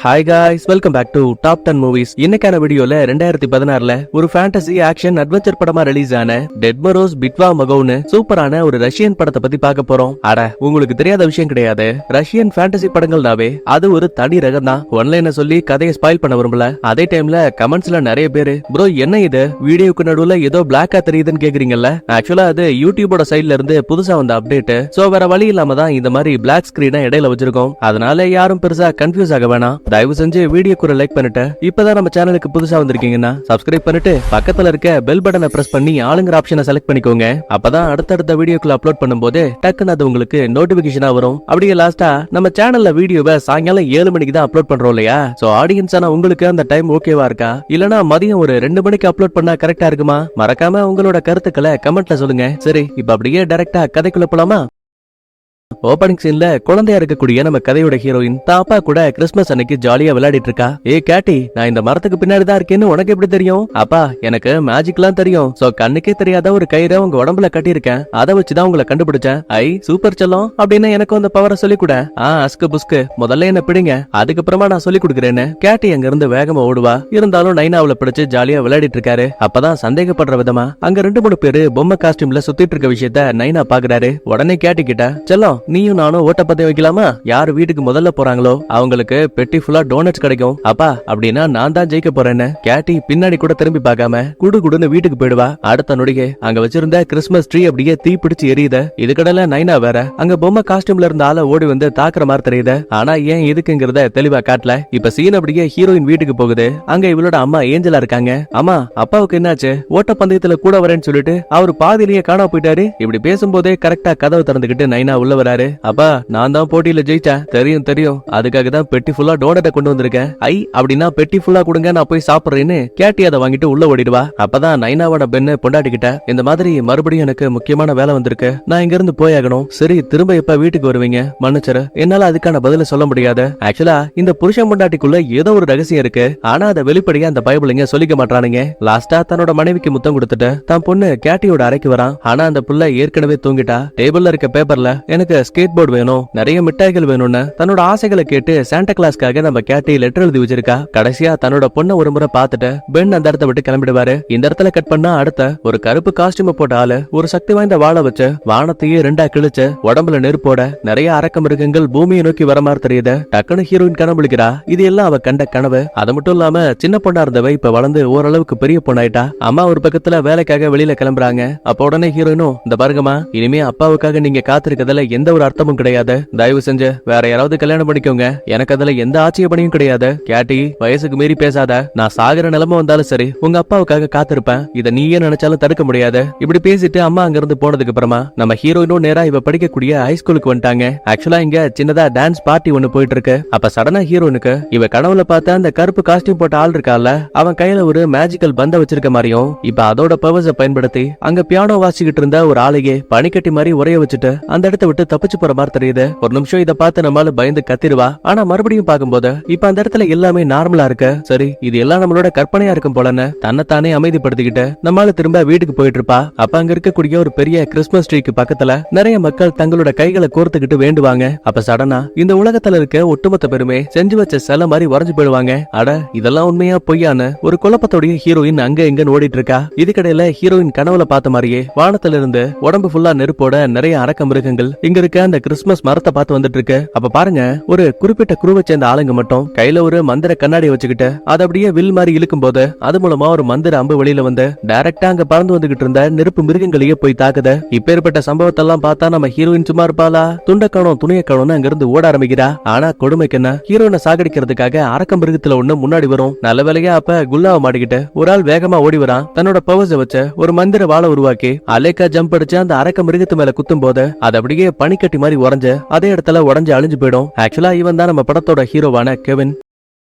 Hi guys, welcome back to top 10 movies. இன்னைக்கான வீடியோல 2016ல ஒரு ஃபேண்டசி ஆக்ஷன் அட்வென்ச்சர் படமா ரிலீஸ் ஆன டெட் மரோஸ் பிட்வா மகோவ்னு சூப்பரான ஒரு ரஷ்யன் படத்தை பத்தி பார்க்க போறோம். அட, உங்களுக்கு தெரியாத விஷயம் கிடையாது. ரஷ்யன் ஃபேண்டசி படங்கள்னாவே அது ஒரு தனி ரகம் தான். ஒன்லைன சொல்லி கதையை ஸ்பாயில் பண்ண விரும்பல. அதே டைம்ல கமெண்ட்ஸ்ல நிறைய பேரு ப்ரோ என்ன இது வீடியோக்கு நடுவுல ஏதோ பிளாக்கா தெரியுதுன்னு கேக்குறீங்கல்ல. ஆக்சுவலா அது யூடியூபோட சைட்ல இருந்து புதுசா வந்த அப்டேட். சோ வேற வழி இல்லாம தான் இந்த மாதிரி பிளாக் ஸ்கிரீனை இடையில வச்சிருக்கோம். அதனால யாரும் பெருசா கன்ஃபியூஸ் ஆக வேணாம். தயவு செஞ்சு வீடியோக்கு ஒரு லைக் பண்ணிட்டு இப்பதான் நம்ம சேனலுக்கு புதுசா வந்திருக்கீங்கன்னா சப்ஸ்கிரைப் பண்ணிட்டு பக்கத்துல இருக்க பெல் பட்டனை பிரஸ் பண்ணி ஆளுங்கிற ஆப்ஷனை செலக்ட் பண்ணிக்கோங்க. அப்பதான் அடுத்தடுத்த வீடியோக்குள்ள அப்லோட் பண்ணும்போது டக்குன்னு அது உங்களுக்கு நோட்டிபிகேஷனா வரும். அப்படியே லாஸ்டா நம்ம சேனல்ல வீடியோவை சாயங்காலம் 7 மணிக்கு தான் அப்லோட் பண்றோம் இல்லையா? சோ ஆடியன்ஸான உங்களுக்கு அந்த டைம் ஓகேவா இருக்கா? இல்லனா மதியம் ஒரு 2 மணிக்கு அப்லோட் பண்ணா கரெக்டா இருக்குமா? மறக்காம உங்களோட கருத்துக்களை கமெண்ட்ல சொல்லுங்க. சரி, இப்ப அப்படியே டைரக்டா கதைக்குள்ள போலாமா? ஓபனிங் சீன்ல குழந்தையா இருக்கக்கூடிய நம்ம கதையோட ஹீரோயின் தாப்பா கூட கிறிஸ்மஸ் அன்னைக்கு ஜாலியா விளையாடிட்டு இருக்கா. ஏ கேட்டி, நான் இந்த மரத்துக்கு பின்னாடி தான் இருக்கேன்னு உனக்கு எப்படி தெரியும்? அப்பா, எனக்கு மேஜிக்லாம் தெரியும். சோ கண்ணுக்கே தெரியாத ஒரு கயிறை உங்க உடம்புல கட்டியிருக்கேன். அதை வச்சுதான் உங்களை கண்டுபிடிச்சேன். ஐ சூப்பர் செல்லம், அப்படின்னு எனக்கு அந்த பவரை சொல்லி கூட. அஸ்கு புஸ்கு, முதல்ல என்ன பிடிங்க, அதுக்கப்புறமா நான் சொல்லி கொடுக்குறேன்னு கேட்டி அங்க இருந்து வேகமா ஓடுவா. இருந்தாலும் நைனாவில பிடிச்சு ஜாலியா விளையாடிட்டு இருக்காரு. அப்பதான் சந்தேகப்படுற விதமா அங்க 2-3 பேரு பொம்மை காஸ்டியூம்ல சுத்திட்டு இருக்க விஷயத்த நைனா பாக்குறாரு. உடனே கேட்டி கிட்ட, செல்லம் நீயும் நானும் ஓட்டப்பந்தயம் வைக்கலாமா? யாரு வீட்டுக்கு முதல்ல போறாங்களோ அவங்களுக்கு பெட்டி ஃபுல்லா டோனட்ஸ் கிடைக்கும். அப்பா, அப்படின்னா நான் தான் ஜெயிக்க போறேன்னு கேட்டி பின்னாடி கூட திரும்பி பார்க்காம குடுகுடுன்னு வீட்டுக்கு போயிடுவா. அடுத்த நொடிகே அங்க வச்சிருந்த கிறிஸ்மஸ் ட்ரீ அப்படியே தீ பிடிச்சு எரியுது. இதுக்கடல நைனா வேற அங்க பொம்மை காஸ்டியூம்ல இருந்த ஆள ஓடி வந்து தாக்குற மாதிரி தெரியுது. ஆனா ஏன் எதுக்குங்கிறத தெளிவா காட்டல. இப்ப சீன் அப்படியே ஹீரோயின் வீட்டுக்கு போகுது. அங்க இவளோட அம்மா ஏஞ்சலா இருக்காங்க. அம்மா, அப்பாவுக்கு என்னாச்சு? ஓட்டப்பந்தயத்துல கூட வரேன்னு சொல்லிட்டு அவர் பாதிலேயே காணாம போயிட்டாரு. இப்படி பேசும்போதே கரெக்டா கதவை திறந்துகிட்டு நைனா உள்ள வராரு. அப்பா, நான் தான் போட்டியில ஜெயிச்சேன். தெரியும் தெரியும், அதுக்காக தான் பெட்டி ஃபுல்லா டோனட்டை கொண்டு வந்திருக்கேன். ஐ, அப்படின்னா பெட்டி ஃபுல்லா கொடுங்க, நான் போய் சாப்பிடுறேன்னு கேட்டி அதை வாங்கிட்டு உள்ள ஓடிடுவா. அப்பதான் நைனாவோட பெண்ணு பொண்டாட்டிக்கிட்ட, இந்த மாதிரி மறுபடியும் எனக்கு முக்கியமான வேலை வந்திருக்கு, நான் இங்க இருந்து போயாகணும். சரி, திரும்ப எப்ப வீட்டுக்கு வருவீங்க? மன்னிச்சிரு, என்னால அதுக்கான பதில சொல்ல முடியாது. ஆக்சுவலா இந்த புருஷன் பொண்டாட்டிக்குள்ள ஏதோ ஒரு ரகசியம் இருக்கு. ஆனா அதை வெளிப்படையா அந்த பைபிளுங்க சொல்லிக்க மாட்டானுங்க. லாஸ்டா தன்னோட மனைவிக்கு முத்தம் கொடுத்துட்டு தான் பொண்ணு கேட்டியோட அறைக்கு வரான். ஆனா அந்த புள்ள ஏற்கனவே தூங்கிட்டா. டேபிள்ல இருக்க பேப்பர்ல எனக்கு ஸ்கேட் போர்டு வேணும், நிறைய மிட்டாய்கள் வேணும்னு தன்னோட ஆசைகளை கேட்டு சாண்டா கிளாஸ்க்காக நம்ம கேட்டி லெட்டர் எழுதி வச்சிருக்கா. கடைசியா தன்னோட பொண்ணை ஒரு முறை பார்த்துட்டு பென் அந்த இடத்த விட்டு கிளம்பிடுவாரு. இந்த இடத்துல கட் பண்ணா அடுத்த ஒரு கருப்பு காஸ்டியூம் போட்ட ஆளு ஒரு சக்தி வாய்ந்த வாழை வச்சு வானத்தையே 2ஆ கிழிச்சு உடம்புல நெருப்போட நிறைய அரக்க மிருகங்கள் பூமியை நோக்கி வர மாதிரி தெரியுது. டக்குனு ஹீரோயின் கனவுளிக்கிறா. இது எல்லாம் அவ கண்ட கனவு. அது மட்டும் இல்லாம சின்ன பொண்ணா இருந்தவ இப்ப வளர்ந்து ஓரளவுக்கு பெரிய பொண்ணாயிட்டா. அம்மா ஒரு பக்கத்துல வேலைக்காக வெளியில கிளம்புறாங்க. அப்ப உடனே ஹீரோயினும், இந்த பாருங்கம்மா, இனிமே அப்பாவுக்காக நீங்க காத்திருக்கிறதுல எந்த ஒரு அர்த்தமும் கிடையாது. தயவு செஞ்சு வேற யாராவது கல்யாணம் பண்ணிக்கோங்க. எனக்கு அதுல எந்த ஆட்சேபனையும் கிடையாது. கேட்டி, வயசுக்கு மீறி பேசாத. நான் சாகிற நிலைமை வந்தாலும் சரி உங்க அப்பாவுக்காக காத்திருப்பேன். இத நீயே நினைச்சாலும் தடுக்க முடியாது. இப்படி பேசிட்டு அம்மா அங்க இருந்து போனதுக்கு அப்புறமா நம்ம ஹீரோயினும் நேரா இவ படிக்கக்கூடிய ஹைஸ்கூலுக்கு வந்துட்டாங்க. ஆக்சுவலா இங்க சின்னதா டான்ஸ் பார்ட்டி ஒண்ணு போயிட்டு இருக்கு. அப்ப சடனா ஹீரோனுக்கு இவ கனவுல பார்த்த அந்த கருப்பு காஸ்டியூம் போட்ட ஆள் இருக்கால, அவன் கையில ஒரு மேஜிக்கல் பந்த வச்சிருக்க மாதிரியும் இப்ப அதோட பவர்ஸை பயன்படுத்தி அங்க பியானோ வாசிக்கிட்டு இருந்த ஒரு ஆளையே பனிக்கட்டி மாதிரி உரைய வச்சுட்டு அந்த இடத்த விட்டு தப்பிச்சு போற மாதிரி தெரியுது. ஒரு நிமிஷம் இத பார்த்து நம்மால பயந்து கத்திடுவா. ஆனா மறுபடியும் பார்க்கும்போது இப்ப அந்த இடத்துல எல்லாமே நார்மலா இருக்கு. சரி, இது எல்லாம் நம்மளோட கற்பனையா இருக்கும் போலன்னு தன்னைத்தானே அமைதிப்படுத்திக்கிட்டு நம்மால திரும்ப வீட்டுக்கு போயிட்டு இருப்பா. அப்ப அங்க இருக்கக்கூடிய ஒரு பெரிய கிறிஸ்மஸ் ட்ரீக்கு பக்கத்துல நிறைய மக்கள் தங்களோட கைகளை கோர்த்துக்கிட்டு வேண்டுவாங்க. அப்ப சடனா இந்த உலகத்துல இருக்க ஒட்டுமொத்த பெருமே செஞ்சு வச்ச சிலை மாதிரி உறைஞ்சு போயிடுவாங்க. அட, இதெல்லாம் உண்மையா பொய்யான்னு ஒரு குழப்பத்தோடைய ஹீரோயின் அங்க எங்கன்னு ஓடிட்டு இருக்கா. இதுக்கடையில ஹீரோயின் கனவுல பார்த்த மாதிரியே வானத்துல இருந்து உடம்பு ஃபுல்லா நெருப்போட நிறைய அரக்க மிருகங்கள் இங்க இருக்க அந்த கிறிஸ்மஸ் மரத்தை பார்த்து வந்துட்டு இருக்கு. அப்ப பாருங்க, ஒரு குறிப்பிட்ட குருவை சேர்ந்த ஆளுங்க மட்டும் கையில ஒரு மந்திர கண்ணாடியை வச்சுக்கிட்டு அதை அப்படியே வில் மாதிரி இழுக்கும் போது அது மூலமா ஒரு மந்திர அம்பு வெளியில வந்து டைரக்டா அங்க பறந்து வந்துகிட்டு இருந்த நெருப்பு மிருகங்களையே போய் தாக்குது. இப்பேற்பட்ட சம்பவத்தை எல்லாம் பார்த்தா நம்ம ஹீரோயின் சும்மா இருப்பாளா? துண்டக்கானம் துணியக்கானம்னு அங்க இருந்து ஓட ஆரம்பிக்கிறா. ஆனா கொடுமைக்கு என்ன, ஹீரோயினை சாகடிக்கிறதுக்காக அரக்க மிருகத்துல ஒண்ணு முன்னாடி வரும். நல்ல வேலையா அப்ப குல்லாவை மாட்டிக்கிட்டு ஒரு ஆள் வேகமா ஓடி வரான். தன்னோட பவர்ஸை வச்சு ஒரு மந்திர வாழை உருவாக்கி அலேக்கா ஜம்ப் அடிச்சு அந்த அரக்க மிருகத்து மேல குத்தும் போது அது அப்படியே பனிக்கட்டி மாதிரி உறைஞ்சு அதே இடத்துல உடஞ்சு அழிஞ்சு போயிடும். ஆக்சுவலா இவன் தான் நம்ம படத்தோட ஹீரோவான கெவின்.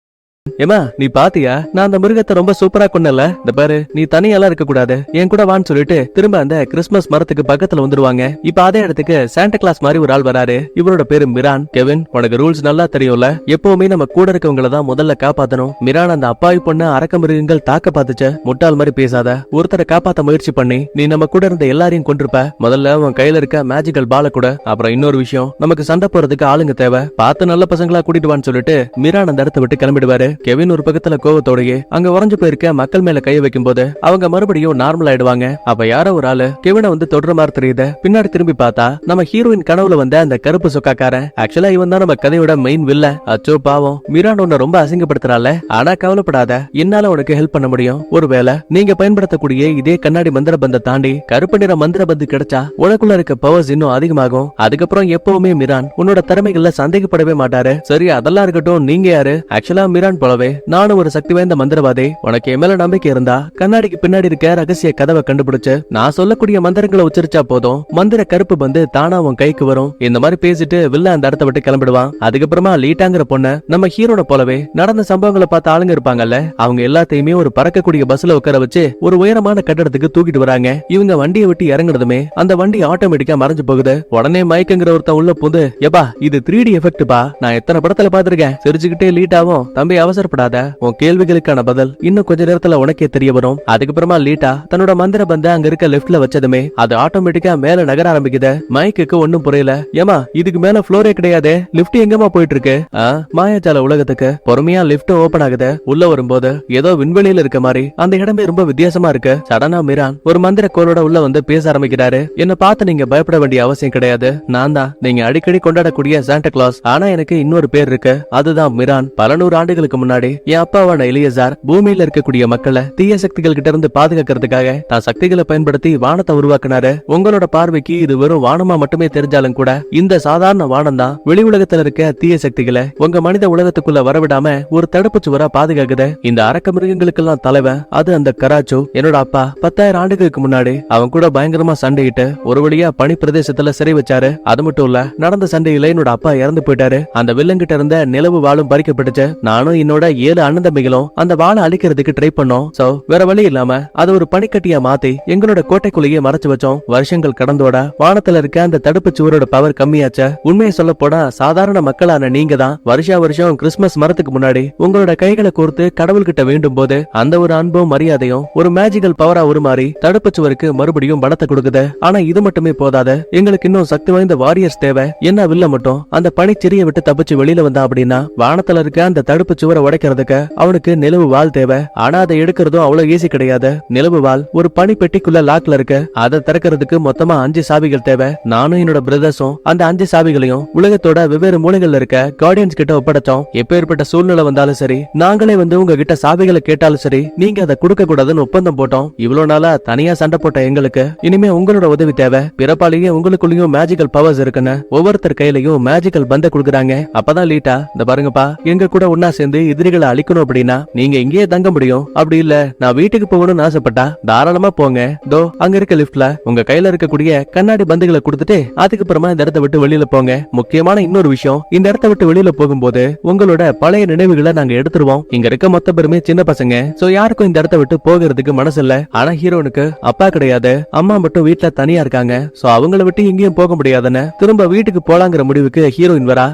ஏமா நீ பாத்தியா, நான் அந்த மிருகத்தை ரொம்ப சூப்பரா கொன்னல, இந்த பாரு நீ தனியாலாம் இருக்க கூடாது, என் கூட வான்னு சொல்லிட்டு திரும்ப அந்த கிறிஸ்துமஸ் மரத்துக்கு பக்கத்துல வந்துருவாங்க. இப்ப அதே இடத்துக்கு சாண்டா கிளாஸ் மாதிரி ஒரு ஆள் வராரு. இவரோட பேரு மிரான். கெவின், உனக்கு ரூல்ஸ் நல்லா தெரியும்ல, எப்பவுமே நம்ம கூட இருக்கவங்கள தான் முதல்ல காப்பாத்தணும். மிரான் அந்த அப்பாவி பொண்ணு அரக்க மிருகங்கள் தாக்க பாத்துச்ச, முட்டாள் மாதிரி பேசாத, ஒருத்தரை காப்பாத்த முயற்சி பண்ணி நீ நம்ம கூட இருந்த எல்லாரையும் கொண்டிருப்ப. முதல்ல உன் கையில இருக்க மேஜிக்கல் பால கூட. அப்புறம் இன்னொரு விஷயம், நமக்கு சண்டை போறதுக்கு ஆளுங்க தேவை, பார்த்து நல்ல பசங்களா கூட்டிட்டு வான்னு சொல்லிட்டு மிரான் அந்த இடத்தை விட்டு கிளம்பிடுவாரு. கெவின் ஒரு பக்கத்துல கோவத்தோடயே அங்க உறைஞ்சு போயிருக்க மக்கள் மேல கைய வைக்கும் போது அவங்க மறுபடியும் நார்மல் ஆயிடுவாங்க. அப்ப யாரோ ஒரு ஆளு கெவினை வந்து தொடர மாதிரி தெரியுது. பின்னாடி திரும்பி பார்த்தா நம்ம ஹீரோயின் கனவுல வந்த அந்த கருப்பு சொக்காக்காரன். ஆக்சுவலா இவன் தான் நம்ம கதையோட மெயின் வில்ல. அச்சோ பாவம், மிரான் உன்னை ரொம்ப அசிங்கப்படுத்துறால. ஆனா கவலைப்படாத, என்னால உனக்கு ஹெல்ப் பண்ண முடியும். ஒருவேளை நீங்க பயன்படுத்தக்கூடிய இதே கண்ணாடி மந்திர பந்தை தாண்டி கருப்பு நிற மந்திர பந்து கிடைச்சா உனக்குள்ள இருக்க பவர்ஸ் இன்னும் அதிகமாகும். அதுக்கப்புறம் எப்பவுமே மிரான் உன்னோட திறமைகள்ல சந்தேகப்படவே மாட்டாரு. சரி அதெல்லாம் இருக்கட்டும், நீங்க யாரு? ஆக்சுவலா மிரான் போலவே நானும் ஒரு சக்தி வாய்ந்த மந்திரவாதி. உனக்கு என் மேல நம்பிக்கை இருந்தா கண்ணாடிக்கு பின்னாடி இருக்க ரகசிய கதவை கண்டுபிடிச்சு நான் சொல்லக்கூடிய மந்திரங்களை உச்சரிச்சா போதும், மந்திர கருப்பு பந்து தானா உன் கைக்கு வரும். இந்த மாதிரி பேசிட்டு வில்ல அந்த இடத்தை விட்டு கிளம்பிடுவான். அதுக்கப்புறமா லீட்டாங்கிற பொண்ண நம்ம ஹீரோட போலவே நடந்த சம்பவங்களை பார்த்து ஆளுங்க இருப்பாங்கல்ல, அவங்க எல்லாத்தையுமே ஒரு பறக்கக்கூடிய பஸ்ல உட்கார வச்சு ஒரு உயரமான கட்டடத்துக்கு தூக்கிட்டு வராங்க. இவங்க வண்டியை விட்டு இறங்குனதுமே அந்த வண்டி ஆட்டோமேட்டிக்கா மறைஞ்சு போகுது. உடனே மைக்குங்கிற ஒருத்தன் உள்ள புந்து, எப்பா இது 3D எஃபெக்ட் பா, நான் எத்தனை படத்துல பாத்திருக்கேன். சிரிச்சுக்கிட்டே லீட்டாவும், தம்பி அவசரப்படாத, உன் கேள்விகளுக்கான பதில் இன்னும் கொஞ்ச நேரத்துல உனக்கே தெரிய வரும். அதுக்கப்புறமா லீட்டா தன்னோட மந்திர பந்த அங்க இருக்க லெஃப்ட்ல வச்சதுமே அது ஆட்டோமேட்டிக்கா மேல நகர ஆரம்பிக்குது. மைக்குக்கு ஒண்ணும் புரியல. ஏமா இதுக்கு மேல ஃப்ளோரே கிடையாது, லிப்ட் எங்கமா போயிட்டு இருக்கு? மாயாஜால உலகத்துக்கு. பொறுமையா லிப்ட் ஓபன் ஆகுது. உள்ள வரும்போது ஏதோ விண்வெளியில இருக்க மாதிரி அந்த இடமே ரொம்ப வித்தியாசமா இருக்கு. சடனா மிரான் ஒரு மந்திர கோலோட உள்ள வந்து பேச ஆரம்பிக்கிறாரு. என்ன பார்த்து நீங்க பயப்பட வேண்டிய அவசியம் கிடையாது, நான் தான் நீங்க அடிக்கடி கொண்டாடக்கூடிய சாண்டா கிளாஸ். ஆனா எனக்கு இன்னொரு பேர் இருக்கு, அதுதான் மிரான். பல நூறு ஆண்டுகளுக்கு முன்னாடி என் அப்பாவான எலியசார் பூமியில இருக்கக்கூடிய மக்களை தீய சக்திகள் கிட்ட இருந்து பாதுகாக்கிறதுக்காக தான் சக்திகளை பயன்படுத்தி வானத்தை உருவாக்குனாரு. உங்களோட பார்வைக்கு இது வெறும் வானமா மட்டுமே தெரிஞ்சாலும் கூட இந்த சாதாரண வானம் தான் வெளி உலகத்துல இருக்க தீய சக்திகளை உங்க மனித உலகத்துக்குள்ள வரவிடாம ஒரு தடுப்பு சுவரா பாதுகாக்குது. இந்த அரக்க மிருகங்களுக்கெல்லாம் தலைவன் அது அந்த கராச்சோ. என்னோட அப்பா 10,000 ஆண்டுகளுக்கு முன்னாடி அவன் கூட பயங்கரமா சண்டையிட்டு ஒரு வழியா பனி பிரதேசத்துல சிறை வச்சாரு. அது மட்டும் இல்ல, நடந்த சண்டையில என்னோட அப்பா இறந்து போயிட்டாரு. அந்த வில்லங்கிட்ட இருந்த நிலவு வாளும் பறிக்கப்பட்டுச்சு. நானும் என்னோட 7 அண்ணன் தம்பிகளும் அந்த வாளை அழிக்கிறதுக்கு ட்ரை பண்ணோம். சோ வேற வழி இல்லாம அது ஒரு பனிக்கட்டியா மாத்தி எங்களோட கோட்டைக்குள்ளேயே மறைச்சு வச்சோம். வருஷங்கள் கடந்தோட வானத்துல இருக்க அந்த தடுப்பு சுவரோட பவர் கம்மியாச்ச. உண்மையை சொல்ல போனா சாதாரண மக்களான நீங்க தான் வருஷா வருஷம் கிறிஸ்துமஸ் மரத்துக்கு முன்னாடி உங்களோட கைகளை கோர்த்து கடவுள்கிட்ட வேண்டும் போது அந்த ஒரு அன்பும் மரியாதையும் ஒரு மேஜிக்கல் பவரா உருமாறி தடுப்பு சுவருக்கு மறுபடியும் பலத்தை கொடுக்குது. ஆனா இது மட்டுமே போதாது, எங்களுக்கு இன்னும் சக்தி வாய்ந்த வாரியர்ஸ் தேவை. என்ன வில்ல மட்டும் அந்த பனிச்செறியை விட்டு தப்பிச்சு வெளியில வந்தா அப்படின்னா வானத்துல இருக்க அந்த தடுப்பு சுவரை உடைக்கிறதுக்கு அவனுக்கு நிலவு வால் தேவை. ஆனா அதை எடுக்கிறதும் அவ்வளவு ஈஸி கிடையாது. நிலவு வால் ஒரு பனி பெட்டிக்குள்ள லாக்ல இருக்கு. அதை திறக்கிறதுக்கு மொத்தமா 5 சாவிகள் தேவை. நானும் என்னோட பிரதர்ஸும் அந்த 5 சாவிகளையும் உலகத்தோட வெவ்வேறு மூலைகள்ல இருக்க கார்டியன்ஸ் கிட்ட ஒப்படைச்சோம். எப்பேற்பட்ட சூழ்நிலை வந்தாலும் சரி, நாங்களே வந்து உங்ககிட்ட சாவிகளை கேட்டாலும் சரி, நீங்க அதை கொடுக்க கூடாதுன்னு ஒப்பந்தம் போட்டோம். இவ்வளவு நாளா தனியா சண்டை போட்ட எங்களுக்கு இனிமே உங்களோட உதவி தேவை. பிறப்பாலேயே உங்களுக்குள்ளயும் மேஜிக்கல் பவர்ஸ் இருக்குன்னு ஒவ்வொருத்தர் கையிலையும் மேஜிக்கல் பந்த கொடுக்குறாங்க. அப்பதான் லீட்டா, இந்த பாருங்கப்பா, எங்க கூட ஒன்னா சேர்ந்து எதிரிகளை அழிக்கணும் அப்படின்னா நீங்க இங்கேயே தங்க முடியும். அப்படி இல்ல நான் வீட்டுக்கு போகணும்னு ஆசைப்பட்டா தாராளமா போங்க. தோ அங்க இருக்க லிப்ட்ல உங்க கையில இருக்கக்கூடிய கண்ணாடி பந்துகளை கொடுத்துட்டு அதுக்கப்புறமா இந்த இடத்தை விட்டு வெளியில போங்க. முக்கியமான இன்னொரு விஷயம், இந்த இடத்தை விட்டு வெளியில போகும்போது உங்களோட பழைய நினைவுகளை நாங்க எடுத்துருவோம். இங்க இருக்க மொத்த பேருமே சின்ன பசங்க. சோ யாருக்கும் இந்த இடத்தை விட்டு போகிறதுக்கு மனசு இல்ல. ஆனா ஹீரோனுக்கு அப்பா கிடையாது, அம்மா மட்டும் வீட்டுல தனியா இருக்காங்க. சோ அவங்கள விட்டு எங்கேயும் போக முடியாதுன்னு திரும்ப வீட்டுக்கு போலாங்கிற முடிவுக்கு ஹீரோயின் வரா.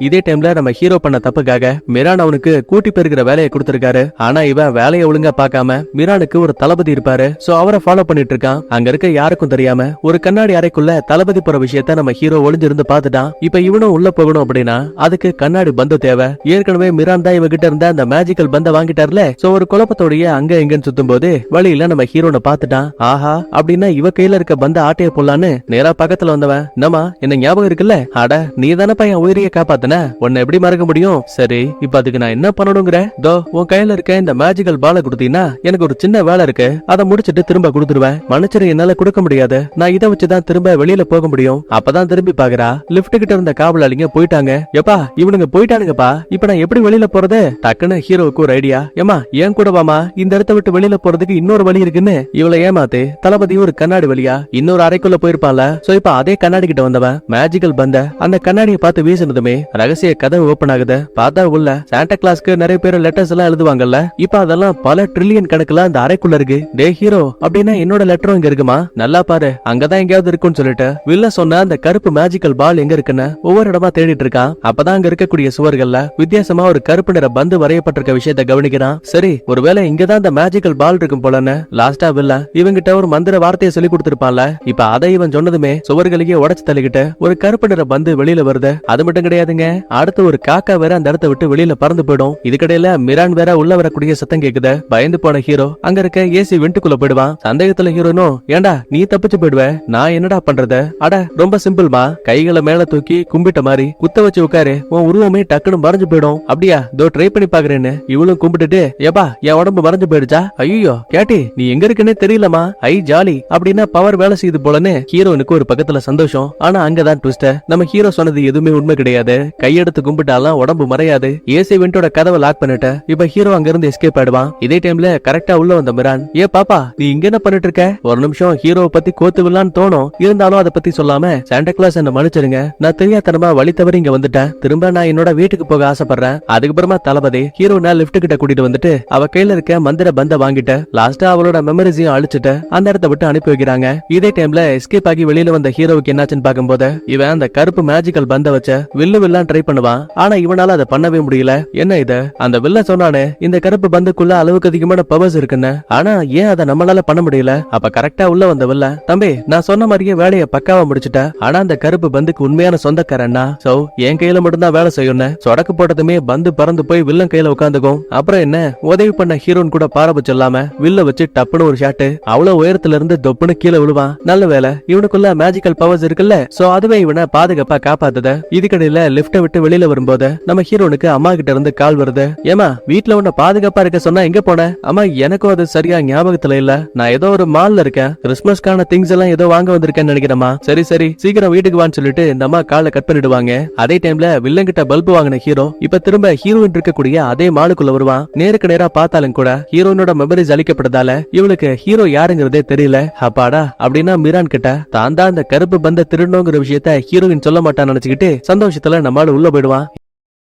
இதே டைம்ல நம்ம ஹீரோ பண்ண தப்புக்காக மிரான் அவனுக்கு கூட்டி பெருகிற வேலையை கொடுத்திருக்காரு. ஆனா இவன் வேலையை ஒழுங்கா பார்க்காம மிரானுக்கு ஒரு தளபதி இருப்பாரு. சோ அவரை ஃபாலோ பண்ணிட்டு இருக்கான். அங்க இருக்க யாருக்கும் தெரியாம ஒரு கண்ணாடி அறைக்குள்ள தளபதி போற விஷயத்த நம்ம ஹீரோ ஒளிஞ்சிருந்து பாத்துட்டான். இப்ப இவனும் உள்ள போகணும் அப்படின்னா அதுக்கு கண்ணாடி பந்து தேவை. ஏற்கனவே மிரான் தான் இவகிட்ட இருந்த அந்த மேஜிக்கல் பந்த வாங்கிட்டார்ல. சோ ஒரு குழப்பத்தோடைய அங்க எங்கன்னு சுத்தும் போது வழியில நம்ம ஹீரோனை பாத்துட்டான். ஆஹா, அப்படின்னா இவ கையில இருக்க பந்த ஆட்டைய போடலான்னு நேரா பக்கத்துல வந்தவன், நம்ம என்ன ஞாபகம் இருக்குல்ல, அட நீ தானே பையன் உயிரிய காப்பாத்த, உன்னை எப்படி மறக்க முடியும்? சரி இப்ப அதுக்கு நான் என்ன பண்ணணுங்கிற? தோ உன் கையில இருக்க இந்த மேஜிக்கல் பால கொடுத்தீங்கன்னா எனக்கு ஒரு சின்ன வேலை இருக்கு, அதை முடிச்சிட்டு திரும்ப கொடுத்துருவேன். மனுஷரை என்னால கொடுக்க முடியாது, நான் இதை வச்சுதான் திரும்ப வெளியில போக முடியும். அப்பதான் திரும்பி பாக்குறா, லிப்ட் கிட்ட இருந்த காவலாளிங்க போயிட்டாங்க. எப்பா இவனுங்க போயிட்டானுங்கப்பா, இப்ப நான் எப்படி வெளியில போறது? டக்குன்னு ஹீரோவுக்கு ஒரு ஐடியா, ஏமா ஏன் கூட வாமா, இந்த இடத்த விட்டு வெளியில போறதுக்கு இன்னொரு வழி இருக்குன்னு இவளை ஏமாத்து தளபதி ஒரு கண்ணாடி வழியா இன்னொரு அறைக்குள்ள போயிருப்பான்ல. சோ இப்ப அதே கண்ணாடி கிட்ட வந்தவன் மேஜிக்கல் பந்த அந்த கண்ணாடியை பார்த்து வீசினதுமே ரகசிய கதவு ஓபன் ஆகுது. பார்த்தா உள்ள சாண்டா கிளாஸ்க்கு நிறைய பேர் லெட்டர்ஸ் எல்லாம் எழுதுவாங்கல்ல, இப்ப அதெல்லாம் பல ட்ரில்லியன் கணக்குல அந்த அறைக்குள்ள இருக்கு. டே ஹீரோ, அப்படின்னா என்னோட லெட்டரும் இங்க இருக்குமா? நல்லா பாரு, அங்கதான் எங்கேயாவது இருக்குன்னு சொல்லிட்டு வில்ல சொன்ன அந்த கருப்பு மேஜிக்கல் பால் எங்க இருக்குன்னு ஒவ்வொரு இடமா தேடிட்டு இருக்கான். அப்பதான் அங்க இருக்கக்கூடிய சுவர்கள்ல வித்தியாசமா ஒரு கருப்பு நிற பந்து வரையப்பட்டிருக்க விஷயத்த கவனிக்கிறான். சரி, ஒருவேளை இங்கதான் அந்த மேஜிக்கல் பால் இருக்கும் போலன்னு லாஸ்டா வில்ல இவங்கிட்ட ஒரு மந்திர வார்த்தையை சொல்லி கொடுத்திருப்பான்ல. இப்ப அதை இவன் சொன்னதுமே சுவர்களையே உடைச்சு தள்ளிக்கிட்டு ஒரு கருப்பு நிற பந்து வெளியில வருது. அது மட்டும் கிடையாதுங்க, அடுத்து ஒரு காக்கா வேற அந்த இடத்தை விட்டு வெளியில பறந்து போயிடும். இதுக்கடையில மிரான் வேற உள்ள வரக்கூடிய சத்தம் கேக்குது. பயந்து போன ஹீரோ அங்க இருக்க ஏசி வெண்டுக்குள்ள போயிடுவான். சந்தேகத்துல ஹீரோனும், ஏண்டா நீ தப்பிச்சு போயிடுவ, நான் என்னடா பண்றது? அட ரொம்ப சிம்பிள்மா, கைகளை மேல தூக்கி கும்பிட்ட மாதிரி குத்த வச்சு உட்காரு, உன் உருவமே டக்குன்னு மறைஞ்சு போயிடும். அப்படியா, தோ ட்ரை பண்ணி பாக்குறேன்னு இவளும் கும்பிட்டுட்டு, ஏப்பா என் உடம்பு மறைஞ்சு போயிடுச்சா? ஐயோ கேட்டி, நீ எங்க இருக்குன்னே தெரியலமா, ஐ ஜாலி அப்படின்னா பவர் வேலை செய்யுது போலன்னு ஹீரோனுக்கு ஒரு பக்கத்துல சந்தோஷம். ஆனா அங்கதான் ட்விஸ்ட், நம்ம ஹீரோ சொன்னது எதுவுமே உண்மை கிடையாது. கையெடுத்து கும்பிட்டாலாம் உடம்பு மறையாது. ஏசி வெண்டோட கதவை லாக் பண்ணிட்டு இப்ப ஹீரோ அங்க இருந்து எஸ்கேப் ஆயிடுவான். இதே டைம்ல கரெக்டா உள்ள வந்த மிரான், ஏ பாப்பா நீ இங்க என்ன பண்ணிட்டு இருக்க? ஒரு நிமிஷம் ஹீரோவை பத்தி கோத்து விடலான்னு தோணும், இருந்தாலும் அதை பத்தி சொல்லாம சாண்டா கிளாஸ் என்ன மன்னிச்சிருங்க, நான் தெரியாதனமா வழி தவறி இங்க வந்துட்டேன், திரும்ப நான் என்னோட வீட்டுக்கு போக ஆசைப்படுறேன். அதுக்கப்புறமா தளபதி ஹீரோனா லிப்ட் கிட்ட கூட்டிட்டு வந்துட்டு அவ கையில இருக்க மந்திர பந்த வாங்கிட்டு லாஸ்டா அவளோட மெமரிஸையும் அழிச்சிட்டு அந்த இடத்தை விட்டு அனுப்பி வைக்கிறாங்க. இதே டைம்ல எஸ்கேப் ஆகி வெளியில வந்த ஹீரோவுக்கு என்னாச்சுன்னு பாக்கும்போது இவன் அந்த கருப்பு மேஜிக்கல் பந்த வச்ச வில்லு வில்லான் ட்ரை பண்ணுவான். ஆனா இவனால அதை பண்ணவே முடியல. என்ன இது, அந்த வில்ல சொன்னானே இந்த கருப்பு பந்துக்குள்ள அளவுக்கு அதிகமான பவர்ஸ் இருக்குன்னு, ஆனா ஏன் அதை நம்மளால பண்ண முடியல? அப்ப கரெக்டா உள்ள வந்த வில்ல, தம்பி நான் சொன்ன மாதிரியே வேலையை பக்காவா முடிச்சுட்ட, ஆனா அந்த கருப்பு பந்துக்கு உண்மையான சொந்தக்காரன்னா சோ என் கையில மட்டும்தான் வேலை செய்யணும். சொடக்கு போட்டதுமே பந்து பறந்து போய் வில்லன் கையில உட்காந்துக்கும். அப்புறம் என்ன, உதவி பண்ண ஹீரோன் கூட பாரபட்சம் இல்லாம வில்ல வச்சு டப்புன்னு ஒரு ஷாட்டு அவ்வளவு உயரத்துல இருந்து தொப்புன்னு கீழே விழுவான். நல்ல வேலை இவனுக்குள்ள மேஜிக்கல் பவர்ஸ் இருக்குல்ல, சோ அதுவே இவனை பாதுகாப்பா காப்பாத்துது. இதுக்கடையில லிப்ட விட்டு வெளியில வரும்போது நம்ம ஹீரோனுக்கு அம்மா கிட்ட இருந்து கால் வருது. ஏமா வீட்டுல உன்ன பாதுகாப்பா இருக்க சொன்னா எங்க போன? அம்மா எனக்கும் அது சரியா ஞாபகத்துல இல்ல, நான் ஏதோ ஒரு மால்ல இருக்கேன், கிறிஸ்துமஸ்க்கான திங்ஸ் எல்லாம் ஏதோ வாங்க வந்திருக்கேன்னு நினைக்கிறேமா. சரி சரி சீக்கிரம் வீட்டுக்கு வான்னு சொல்லிட்டு இந்த அம்மா காலை கட் பண்ணிடுவாங்க. அதே டைம்ல வில்லன் கிட்ட பல்பு வாங்கின ஹீரோ இப்ப திரும்ப ஹீரோயின் இருக்கக்கூடிய அதே மாலுக்குள்ள வருவான். நேருக்கு நேரா பார்த்தாலும் கூட ஹீரோனோட மெமரிஸ் அழிக்கப்பட்டதால இவளுக்கு ஹீரோ யாருங்கிறதே தெரியல. அப்பாடா அப்படின்னா மிரான் கிட்ட தான் தான் அந்த கருப்பு பந்த திருடணுங்கிற விஷயத்த ஹீரோயின் சொல்ல மாட்டான்னு நினைச்சுக்கிட்டு சந்தோஷத்துல நம்மால உள்ள போயிடுவான்.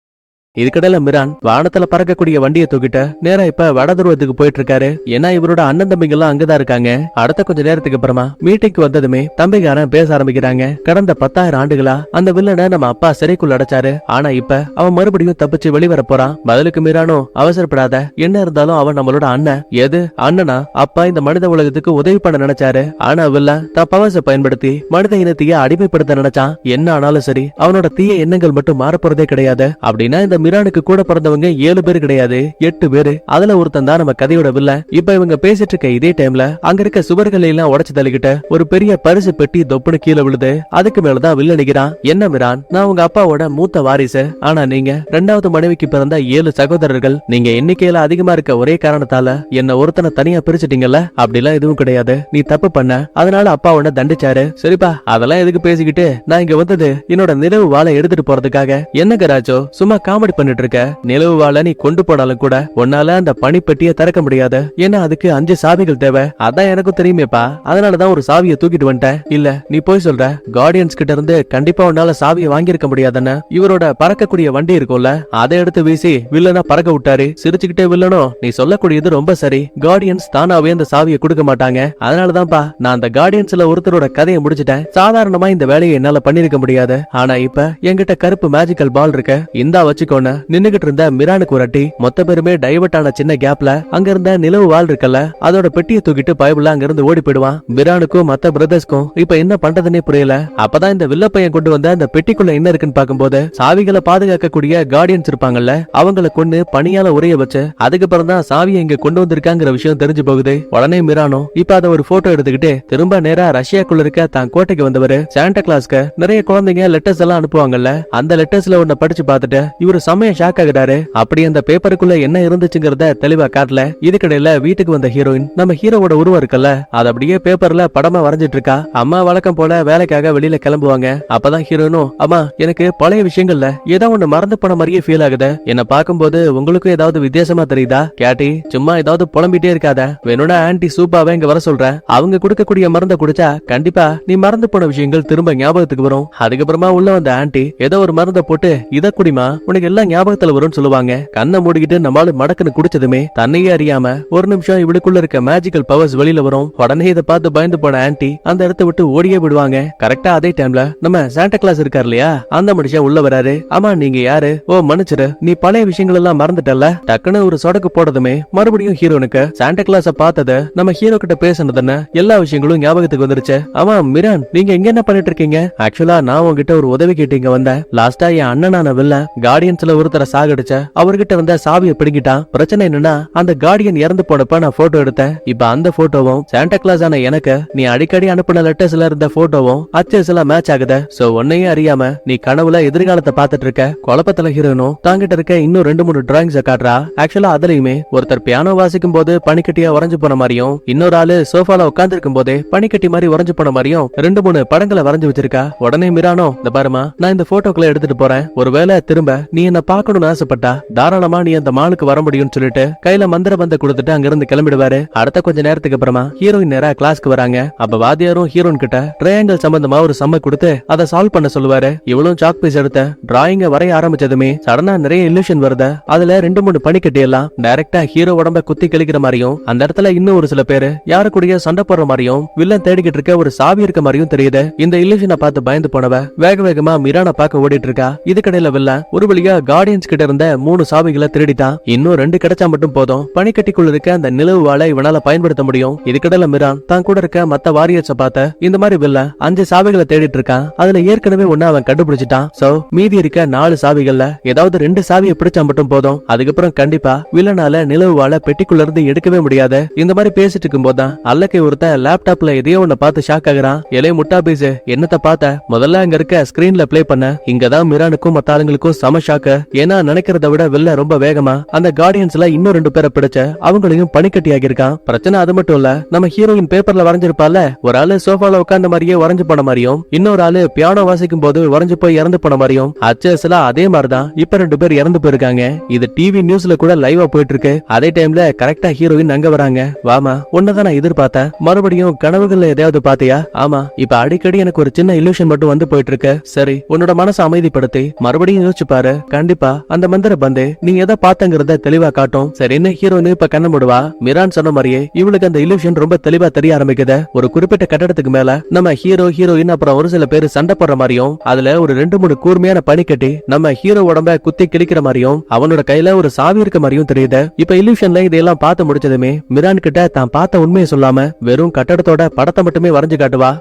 இதுக்கடையில மிரான் வானத்துல பறக்கக்கூடிய வண்டியை தூக்கிட்டு நேரா இப்ப வடதுருவத்துக்கு போயிட்டு இருக்காரு. ஏன்னா இவரோட அண்ணன் தம்பிங்க எல்லாம் அங்கதான் இருக்காங்க. அடுத்த கொஞ்ச நேரத்துக்கு அப்புறமா மீட்டிங்க்கு வந்ததுமே தம்பிக்காரன் பேச ஆரம்பிக்கிறாங்க. கடந்த 10,000 ஆண்டுகளா அந்த வில்லனை நம்ம அப்பா சிறைக்குள்ள அடைச்சாரு, ஆனா இப்ப அவன் மறுபடியும் தப்பிச்சு வெளிவர போறான். பதிலுக்கு மிரானும், அவசரப்படாத, என்ன இருந்தாலும் அவன் நம்மளோட அண்ணன். எது அண்ணனா? அப்பா இந்த மனித உலகத்துக்கு உதவி பண்ண நினைச்சாரு, ஆனா வில்லன் தான் பவர்ஸை பயன்படுத்தி மனித இனத்தையே அடிமைப்படுத்த நினைச்சான். என்ன ஆனாலும் சரி அவனோட தீய எண்ணங்கள் மட்டும் மாறப்போறதே கிடையாது. அப்படின்னா இந்த மிரானுக்கு கூட பிறந்தவங்க 7 பேர் கிடையாது, 8 பேரு. அதுல ஒருத்தன் தான் நம்ம கதையோட வில்லன். இப்ப இவங்க பேசிட்டு இருக்க இதே டைம்ல அங்க இருக்க சுவர்களை எல்லாம் உடைச்சு தள்ளிக்கிட்ட ஒரு பெரிய பரிசு பெட்டி தொப்புன்னு கீழே விழுது. அதுக்கு மேலதான் வில்லன் நிக்கிறான். என்ன மிரான், நான் உங்க அப்பாவோட மூத்த வாரிசு, ஆனா நீங்க 2வது மனைவிக்கு பிறந்த 7 சகோதரர்கள். நீங்க எண்ணிக்கையில அதிகமா இருக்க ஒரே காரணத்தால என்ன ஒருத்தனை தனியா பிரிச்சுட்டீங்கல்ல? அப்படிலாம் எதுவும் கிடையாது, நீ தப்பு பண்ண, அதனால அப்பா உன்னை தண்டிச்சாரு. சரிப்பா அதெல்லாம் எதுக்கு பேசிக்கிட்டு, நான் இங்க வந்தது என்னோட நிலவு வாழை எடுத்துட்டு போறதுக்காக. என்ன கராஜோ சும்மா காமெடி பண்ணிட்டு இருக்க? நிலவு வாழை நீ கொண்டு போனாலும் கூட உன்னால அந்த பனிப்பெட்டியை திறக்க முடியாது, ஏன்னா அதுக்கு 5 சாவிகள் தேவை. அதான் எனக்கும் தெரியுமேப்பா, அதனாலதான் ஒரு சாவியை தூக்கிட்டு வந்துட்டேன். இல்ல நீ போய் சொல்ற, கார்டியன்ஸ் கிட்ட இருந்து கண்டிப்பா உன்னால சாவியை வாங்கியிருக்க முடியாதுன்னு இவரோட பறக்கக்கூடிய வண்டி இருக்கும்ல அதை எடுத்து வீசி வில்லனா பறக்க விட்டாரு. சிரிச்சுக்கிட்டே வில்லனோ, நீ சொல்லக்கூடியது ரொம்ப சரி, கார்டியன்ஸ் தானாவே அந்த சாவியை கொடுக்க மாட்டாங்க, அதனாலதான்ப்பா நான் அந்த கார்டியன்ஸ்ல ஒருத்தரோட கதையை முடிச்சிட்டேன். சாதாரணமா இந்த வேலையை என்னால பண்ணிருக்க முடியாது, ஆனா இப்ப என்கிட்ட கருப்பு மேஜிக்கல் பால் இருக்க, இந்தா வச்சுக்கோன்னு நின்னுகிட்டு இருந்த மிரானுக்கு ஒரு அட்டி. மொத்த பேருமே டைவர்ட் ஆன சின்ன கேப்ல அங்க இருந்த நிலவு வால் இருக்கல அதோட பெட்டியை தூக்கிட்டு பயபுள்ள அங்க இருந்து ஓடி போயிடுவான். மிரானுக்கும் மத்த பிரதர்ஸ்க்கும் இப்ப என்ன பண்றதுன்னே புரியல. அப்பதான் இந்த வில்ல பையன் கொண்டு வந்த அந்த பெட்டிக்குள்ள என்ன இருக்குன்னு பாக்கும்போது சாவிகளை பாதுகாக்கக்கூடிய கார்டியன்ஸ் இருப்பாங்கல்ல, அவங்களை கொண்டு பணியால உரைய வச்சு அதுக்கப்புறம் தான் சாவியை இங்க கொண்டு வந்திருக்காங்கிற விஷயம் தெரிஞ்சு போகுது. உடனே மிரானும் இப்ப அதை ஒரு போட்டோ எடுத்துக்கிட்டு திரும்ப நேரா ரஷ்யாக்குள்ள இருக்க தான் கோட்டைக்கு வந்தவரு. சாண்டா கிளாஸ்க்கு நிறைய குழந்தைங்க லெட்டர்ஸ் எல்லாம் அனுப்புவாங்கல்ல, அந்த லெட்டர்ஸ்ல ஒன்ன படிச்சு பார்த்துட்டு இவரு செம்மையா ஷாக் ஆகுறாரு. அப்படி அந்த பேப்பருக்குள்ள என்ன இருந்துச்சுங்கிறத தெளிவா காட்டல. இதுக்கிடையில வீட்டுக்கு வந்த ஹீரோயின் நம்ம ஹீரோவோட உருவம் இருக்குல்ல, அது அப்படியே பேப்பர்ல படமா வரைஞ்சிட்டு இருக்கா. அம்மா வழக்கம் போல வேலைக்காக வெளியில கிளம்புவாங்க. அப்பதான் ஹீரோயினும், அம்மா எனக்கு பழைய விஷயங்கள்ல ஏதோ ஒண்ணு மறந்து போன மாதிரியே ஃபீல் ஆகுது. என்ன பார்க்கும்போது உங்களுக்கும் ஏதாவது வித்தியாசமா தெரியுதா? கேட்டி சும்மா ஏதாவது புலம்பிட்டே இருக்காத. வேணும்னா ஆன்டி சூப்பாவை இங்க வர சொல்றேன். அவங்க கொடுக்கக்கூடிய மருந்தை குடிச்சா கண்டிப்பா நீ மறந்து போன விஷயங்கள் திரும்ப ஞாபகத்துக்கு வரும். அதுக்கப்புறமா உள்ள வந்த ஆன்டி ஏதோ ஒரு மருந்தை போட்டு இத குடிமா உனக்கு எல்லாம் ஞாபகத்துல வரும்னு சொல்லுவாங்க. கண்ணை மூடிக்கிட்டு நம்மளால மடக்குன்னு குடிச்சதுமே தன்னையே அறியாம ஒரு நிமிஷம் இவளுக்குள்ள இருக்க மேஜிக்கல் பவர்ஸ் வெளியில வரும். உடனே இதை பார்த்து பயந்து போன ஆன்டி அந்த இடத்தை விட்டு ஓடியே விடுவாங்க. கரெக்டா அதே டைம்ல நம்ம சாண்டா கிளாஸ் இருக்கார் இல்லையா, அந்த மனுஷன் உள்ள வராரு. ஆமா நீங்க யாரு? ஓ மன்னிச்சிரு, நீ பழைய விஷயங்கள் எல்லாம் மறந்துட்டல. டக்குன்னு ஒரு சொடக்கு போடுறதுமே மறுபடியும் ஹீரோனுக்கு சாண்டா கிளாஸ பார்த்தது நம்ம ஹீரோ கிட்ட பேசுனதுன்னு எல்லா விஷயங்களும் ஞாபகத்துக்கு வந்துருச்சு. ஆமா மிரான், நீங்க எங்க என்ன பண்ணிட்டு இருக்கீங்க? ஆக்சுவலா நான் உங்ககிட்ட ஒரு உதவி கேட்டீங்க வந்தேன். லாஸ்டா என் அண்ணனான வில்ல கார்டியன்ஸ்ல ஒருத்தர சாகடிச்ச அவர்கிட்ட வந்த சாவியை பிடிங்கிட்டான். பிரச்சனை என்னன்னா அந்த கார்டியன் இறந்து போனப்ப நான் போட்டோ எடுத்தேன். இப்ப அந்த போட்டோவும் சாண்டா கிளாஸ் ஆன எனக்கு நீ அடிக்கடி அனுப்பின லெட்டர்ஸ்ல இருந்த போட்டோவும் அச்சஸ் எல்லாம் மேட்ச் ஆகுது. சோ உன்னையே அறியாம நீ கனவுல எதிர்காலத்தை பார்த்துட்டு இருக்க. குழப்பத்துல ஹீரோனும் தாங்கிட்ட இருக்க இன்னும் 2-3 டிராயிங்ஸ் காட்டுறா. ஆக்சுவலா அதுலயுமே ஒருத்தர் பியானோ வாசிக்கும் போது பனிக்கட்டியா உறைஞ்சு போன மாதிரியும், இன்னொரு ஆளு சோஃபால உட்கார்ந்து இருக்கும் போதே பனிக்கட்டி மாதிரி உறைஞ்சு போன மாதிரியும் 2-3 படங்களை வரைஞ்சு வச்சிருக்கா. உடனே மிரானோ, இந்த பாருமா நான் இந்த போட்டோக்களை எடுத்துட்டு போறேன். ஒருவேளை திரும்ப நீ என்ன பார்க்கணும்னு ஆசைப்பட்டா தாராளமா நீ அந்த மாலுக்கு வர முடியும்னு சொல்லிட்டு கையில மந்திர பந்த கொடுத்துட்டு அங்கிருந்து கிளம்பிடுவாரு. அடுத்த கொஞ்ச நேரத்துக்கு அப்புறமா ஹீரோயின் நேரா கிளாஸ்க்கு வராங்க. அப்ப வாத்தியாரும் ஹீரோயின் கிட்ட ட்ரையாங்கிள் சம்பந்தமா ஒரு சம்ம கொடுத்து அதை சால்வ் பண்ண சொல்லுவாரு. இவளும் சாக் பீஸ் எடுத்த டிராயிங்க வரைய ஆரம்பிச்சதுமே சடனா நிறைய இல்லூஷன் வருது. அதுல 2-3 பனிக்கட்டி எல்லாம் டைரக்டா ஹீரோ உடம்ப குத்தி கிழிக்கிற மாதிரியும், அந்த இடத்துல இன்னும் ஒரு சில பேரு யாரு கூடய சண்டை போடுற மாதிரியும், வில்லன் தேடிக்கிட்டு இருக்க ஒரு சாவி இருக்க மாதிரியும் தெரியுது. இந்த இல்லூஷனை பார்த்து பயந்து போனவ வேக வேகமா மிரான பார்க்க ஓடிட்டு இருக்கா. இதுக்கடையில வில்லன் ஒரு வழியா கார்டியன்ஸ் கிட்ட இருந்த 3 சாவிகளை திருடிட்டான். இன்னும் 2 கிடைச்சா மட்டும் போதும், பனிக்கட்டிக்குள்ள இருக்க அந்த நிலவு வாழை இவனால பயன்படுத்த முடியும். இதுக்கடையில மிரான் தான் கூட இருக்க மத்த வாரியர்ஸ பார்த்த இந்த மாதிரி வில்லன் 5 சாவிகளை தேடிட்டு இருக்கான். அதுல ஏற்கனவே ஒண்ணு அவன் கண்டுபிடிச்சிட்டான். சோ மீதி இருக்க 4 சாவிகள்ல ஏதாவது 2 சாவியை பிடிச்சா மட்டும் போதும். அதுக்கப்புறம் கண்டிப்பா வில்லனால நிலவு வாழை பெட்டிக்குள்ள இருந்து எடுக்கவே முடியாது. இந்த மாதிரி பேசிட்டு இருக்கும் போதுதான் அல்லக்கை ஒருத்தன் லேப்டாப்ல எதையோ ஒண்ணு பார்த்து ஷாக் ஆகுறான். எலே முட்டா பீஸ், என்னத்த பார்த்த? முதல்ல அங்க இருக்க ஸ்கிரீன்ல பிளே பண்ண. இங்கதான் மிரானுக்கும் மத்த ஆளுங்களுக்கும் சம ஷாக்கு. ஏன்னா நினைக்கிறத விட வில்ல ரொம்ப வேகமா அந்த கார்டியன்ஸ்ல இன்னும் 2 பேரை பிடிச்ச அவங்களையும் பனிக்கட்டி ஆகியிருக்கான். பிரச்சனை அது மட்டும் இல்ல, நம்ம ஹீரோயின் பேப்பர்ல வரைஞ்சிருப்பால, ஒரு ஆளு சோஃபால உட்கார்ந்த மாதிரியே வரைஞ்சு போன மாதிரியும், இன்னொரு ஆளு பியானோ வாசிக்கும் போது வரைஞ்சு போய் இறந்து போன மாதிரியும், அச்சஸ்ல அதே மாதிரிதான் இப்ப 2 பேர் இறந்து போயிருக்காங்க. இது டிவி நியூஸ்ல கூட லைவா போயிட்டு இருக்கு. அதே டைம்ல கரெக்டா ஹீரோயின் அங்க வராங்க. வாமா, உன்னதான் நான் எதிர்பார்த்தேன். மறுபடியும் கனவுகள்ல எதையாவது பாத்தியா? ஆமா, இப்ப அடிக்கடி எனக்கு ஒரு சின்ன இல்லூஷன் மட்டும் வந்து போயிட்டு இருக்கு. சரி, உன்னோட மனசை அமைதிப்படுத்தி மறுபடியும் யோசிச்சு பாரு. கண்டிப்பா அந்த மந்திர பந்து நீ எதை பார்த்தங்கிறத தெளிவா காட்டும். சரி, என்ன ஹீரோயின் இப்ப கண்ண முடுவா. மிரான் சொன்ன மாதிரியே இவளுக்கு அந்த இல்லூஷன் ரொம்ப தெளிவா தெரிய ஆரம்பிக்குது. ஒரு குறிப்பிட்ட கட்டடத்துக்கு மேல நம்ம ஹீரோ ஹீரோயின் அப்புறம் ஒரு சில பேர் சண்டை போடுற மாதிரியும், அதுல ஒரு 2-3 கூர்மையான பனிக்கட்டி நம்ம ஹீரோ உடம்ப குத்தி கிழிக்கிற மாதிரியும், அவனோட கையில ஒரு சாவி இருக்க மாதிரியும் தெரியுது. இப்ப இல்லூஷன்ல இதெல்லாம் பார்த்து முடிச்சதுமே மிரான் கிட்ட தான் பார்த்த உண்மையை சொல்லாம வெறும் கட்டடத்தோட படத்தை மட்டுமே வரைஞ்சு காட்டுவா.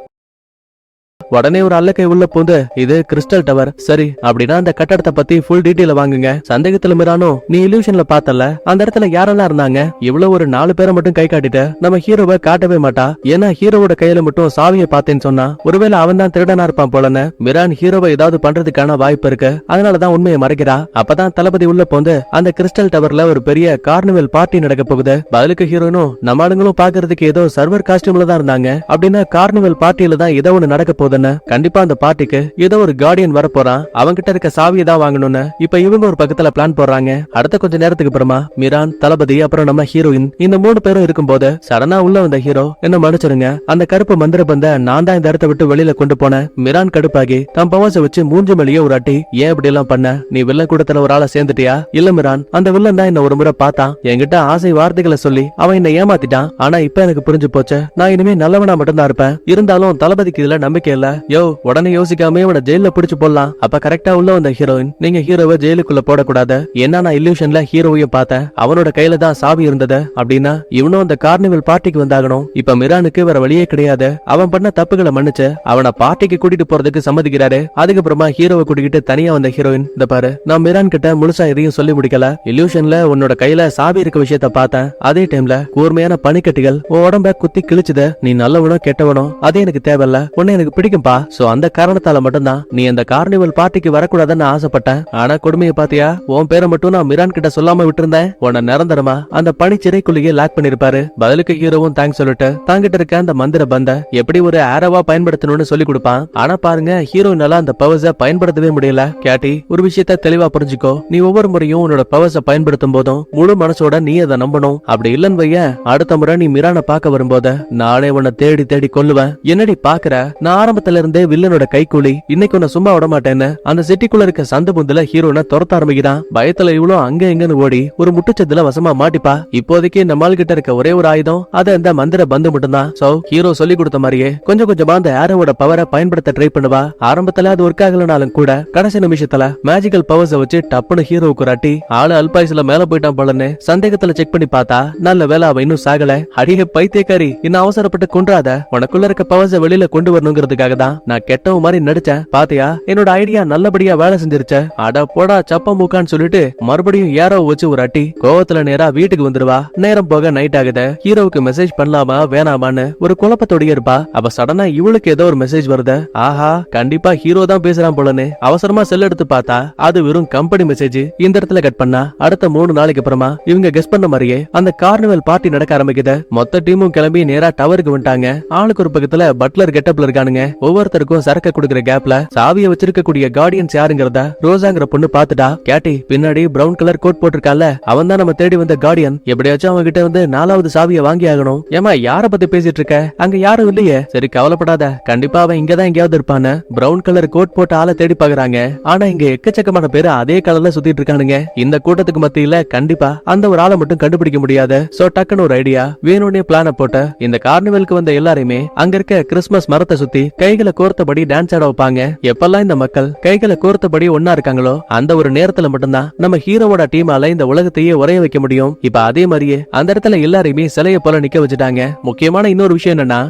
உடனே ஒரு அல்லக்கை உள்ள பூந்து, இது கிறிஸ்டல் டவர். சரி, அப்படின்னா அந்த கட்டடத்தை பத்தி ஃபுல் டீடைல் வாங்குங்க. சந்தேகத்துல மிரானோ, நீ இல்லூஷன்ல பார்த்தல அந்த இடத்துல யாரெல்லாம் இருந்தாங்க? இவ்வளவு ஒரு 4 பேரை மட்டும் கை காட்டிட்டு நம்ம ஹீரோவை காட்டவே மாட்டா. ஏன்னா ஹீரோவோட கையில மட்டும் சாவியை பார்த்தேன்னு சொன்னா ஒருவேளை அவன் தான் திருடனா இருப்பான் போலன்னு மிரான் ஹீரோவை ஏதாவது பண்றதுக்கான வாய்ப்பு இருக்கு. அதனாலதான் உண்மையை மறைக்கிறா. அப்பதான் தளபதி உள்ள போந்து அந்த கிறிஸ்டல் டவர்ல ஒரு பெரிய கார்னிவல் பார்ட்டி நடக்க போகுது. பதிலுக்கு ஹீரோனும் நம்ம ஆளுங்களும் பாக்குறதுக்கு ஏதோ சர்வர் காஸ்டியூம்ல தான் இருந்தாங்க. அப்படின்னா கார்னிவல் பார்ட்டியில தான் ஏதோ ஒண்ணு நடக்க போகுது. கண்டிப்பா அந்த பார்ட்டிக்கு ஏதோ ஒரு கார்டியன் வர போறான். அவங்கிட்ட இருக்க சாவியை தான் வாங்கணும்னு இப்ப இவங்க ஒரு பக்கத்துல பிளான் போடுறாங்க. அடுத்த கொஞ்ச நேரத்துக்கு அப்புறமா மிரான், தளபதி அப்புறம் நம்ம ஹீரோயின் இந்த 3 பேரும் இருக்கும் போது சடனா உள்ள வந்த ஹீரோ, என்ன மன்னிச்சிருங்க, அந்த கருப்பு மந்திர பந்த நான் தான் இந்த இடத்தை விட்டு வெளியில கொண்டு போனேன். மிரான் கடுப்பாகி தன் பவர்ஸை வச்சு மூஞ்சி மேலேயே ஒரு அட்டி, ஏன் இப்படி எல்லாம் பண்ண? நீ வில்லன் கூட்டத்துல ஒரு ஆளை சேர்ந்துட்டியா? இல்ல மிரான், அந்த வில்லன் தான் என்ன ஒரு முறை பார்த்தான். என்கிட்ட ஆசை வார்த்தைகளை சொல்லி அவன் என்ன ஏமாத்திட்டான். ஆனா இப்ப எனக்கு புரிஞ்சு போச்சு, நான் இனிமே நல்லவனா மட்டும்தான் இருப்பேன். இருந்தாலும் தளபதிக்கு இதுல நம்பிக்கை இல்ல. யோ, உடனே யோசிக்காம இவனை ஜெயில பிடிச்சு போடலாம். அப்ப கரெக்டா உள்ள வந்த ஹீரோயின், நீங்க ஹீரோவை ஜெயிலுக்குள்ள போடக்கூடாது. ஏன்னா நான் இல்லூஷன்ல ஹீரோவையும் பார்த்தேன், அவனோட கையில தான் சாவி இருந்தது. அப்படின்னா இவனும் அந்த கார்னிவல் பார்ட்டிக்கு வந்தாகணும். இப்ப மிரானுக்கு வேற வழியே கிடையாது. அவன் பண்ண தப்புகளை மன்னிச்சு அவனை பார்ட்டிக்கு கூட்டிட்டு போறதுக்கு சம்மதிக்கிறாரு. அதுக்கப்புறமா ஹீரோவை கூட்டிக்கிட்டு தனியா வந்த ஹீரோயின், இந்த பாரு, நான் மிரான் கிட்ட முழுசா எதையும் சொல்லி முடிக்கல. இல்லூஷன்ல உன்னோட கையில சாவி இருக்க விஷயத்த பார்த்தேன். அதே டைம்ல கூர்மையான பனிக்கட்டிகள் உன் உடம்ப குத்தி கிழிச்சுது. நீ நல்லவனோ கெட்டவனோ அது எனக்கு தேவையில்ல. உன்னை எனக்கு பிடிக்கும்பா. சோ அந்த காரணத்தால மட்டும்தான் நீ அந்த கார்னிவல் பார்ட்டிக்கு வரக்கூடாதுன்னு ஆசைப்பட்டேன். ஆனா கொடுமையை பாத்தியா, உன் பேரை மட்டும் நான் மிரான் கிட்ட சொல்லாம விட்டுருந்தேன். உன்னை நிரந்தரமா அந்த பனிச்சிறைக்குள்ளேயே லாக் பண்ணிருப்பாரு. பதிலுக்கு ஹீரோவும் தேங்க்ஸ் சொல்லிட்டு தாங்கிட்ட இருக்க அந்த மந்திர பந்த எப்படி ஒரு ஆரோவா பயன்படுத்தணும்னு சொல்லி கொடுப்பான். ஆனா பாருங்க, ஹீரோயினால அந்த பவர்ஸ பயன்படுத்தவே முடியல. கேட்டி, ஒரு விஷயத்த தெளிவா புரிஞ்சுக்கோ. நீ ஒவ்வொரு முறையும் உன்னோட பவர்ஸ பயன்படுத்தும் போதும் முழு மனசோட நீ அதை நம்பணும். அப்படி இல்லன்னு வைய, அடுத்த முறை நீ மிரானை பார்க்க வரும்போது நானே உன்னை தேடி தேடி கொல்லுவேன். என்னடி பாக்குற, நான் ஆரம்பத்துல இருந்தே வில்லனோட கைக்கூலி, இன்னைக்கு உன்னை சும்மா விட மாட்டேன்னு அந்த சிட்டிக்குள்ள இருக்க சந்த புந்துல ஹீரோனை துரத்த ஆரம்பிக்கிறான். பயத்துல இவ்வளவு அங்க எங்கன்னு ஓடி ஒரு முட்டுச்சத்துல வசமா மாட்டிப்பா. இப்போதைக்கு நம்மால் கிட்ட இருக்க ஒரே ஒரு ஆயுதம் அது அந்த மந்திர பந்து மட்டும்தான். சோ ஹீரோ சொல்லி கொடுத்த மாதிரியே கொஞ்சம் கொஞ்சமா அந்த ஆரோவோட பவரை பயன்படுத்த ட்ரை பண்ணுவா. ஆரம்பத்துல அது ஒர்க் ஆகலனாலும் கூட கடைசி நிமிஷத்துல மேஜிக்கல் பவர்ஸை வச்சு டப்புன்னு ஹீரோவுக்கு ராட்டி ஆளு அல்பாயுஸ்ல மேல போயிட்டான் போலன்னு சந்தேகத்துல செக் பண்ணி பார்த்தா நல்ல வேலை அவ இன்னும் சாகல. அடியே பைத்தியக்காரி, இன்னும் அவசரப்பட்டு கொன்றாத. உனக்குள்ள இருக்க பவர்ஸை வெளியில கொண்டு வரணுங்கிறதுக்காக தான் நான் கெட்டவ மாதிரி நடிச்சேன். பாத்தியா, என்னோட ஐடியா நல்லபடியா வேலை செஞ்சிருச்ச. அட போடா சப்ப மூக்கான்னு சொல்லிட்டு மறுபடியும் யாரோ வச்சு ஒரு அட்டி கோவத்துல நேரா வீட்டுக்கு வந்துருவா. நேரம் போக நைட் ஆகுது. ஹீரோவுக்கு மெசேஜ் பண்ணலாமா வேணாமான்னு ஒரு குழப்பத்தோடய இருப்பா. அப்ப சடனா இவளுக்கு ஏதோ ஒரு மெசேஜ் வருது. ஆஹா, கண்டிப்பா ஹீரோ தான் பேசுறான் போலன்னு அவசரமா செல் எடுத்து பார்த்தா அது வெறும் கம்பெனி மெசேஜ். இந்த இடத்துல கட் பண்ணா அடுத்த 3 நாளைக்கு அப்புறமா இவங்க கெஸ் பண்ண மாதிரியே அந்த கார்னிவல் பார்ட்டி நடக்க ஆரம்பிக்குது. மொத்த டீமும் கிளம்பி நேரா டவருக்கு வந்துட்டாங்க. ஆளுக்கு ஒரு பக்கத்துல பட்லர் கெட்டப்ல இருக்கானுங்க. ஒவ்வொருத்தருக்கும் சரக்கு கொடுக்கிற கேப்ல சாவியை வச்சிருக்கக்கூடிய கார்டியன்ஸ் யாருங்கிறத ரோசாங்கிற பொண்ணு பாத்துட்டா. கேட்டி, பின்னாடி பிரவுன் கலர் கோட் போட்டிருக்கால, அவன் தான் நம்ம தேடி வந்த கார்டியன். எப்படியாச்சும் அவங்க கிட்ட வந்து 4வது சாவியை வாங்கி ஆகணும். ஏமா யார பத்தி பேசிட்டு இருக்க, அங்க யாரும் இல்லையே. சரி கவலைப்படாத, கண்டிப்பா அவன் இங்கதான் எங்கேயாவது இருப்பான்னு பிரவுன் கலர் கோட் போட்ட ஆளை தேடி பாக்குறாங்க. ஆனா இங்க எக்கச்சக்கமான பேரு அதே கலர்ல சுத்திட்டு இருக்கானுங்க. இந்த கூட்டத்துக்கு மத்தியில கண்டிப்பா அந்த ஒரு ஆளை மட்டும் கண்டுபிடிக்க முடியாது. சோ டக்குன்னு ஒரு ஐடியா வேணும்னே பிளான போட்டு இந்த கார்னிவலுக்கு வந்த எல்லாரையுமே அங்க இருக்க கிறிஸ்துமஸ் மரத்தை சுத்தி கைகளை கோர்த்தபடி டான்ஸ் ஆட வைப்பாங்க. எப்பெல்லாம் இந்த மக்கள் கைகளை கோர்த்தபடி ஒன்னா இருக்காங்களோ அந்த ஒரு நேரத்துல மட்டும்தான் நம்ம ஹீரோவோட டீமால இந்த உலகத்தையே உரைய வைக்க முடியும். இப்ப அதே மாதிரியே அந்த இடத்துல எல்லாரையுமே சிலைய போல நிக்க வச்சுட்டாங்க. முக்கியமான இன்னொரு விஷயம் என்னன்னா,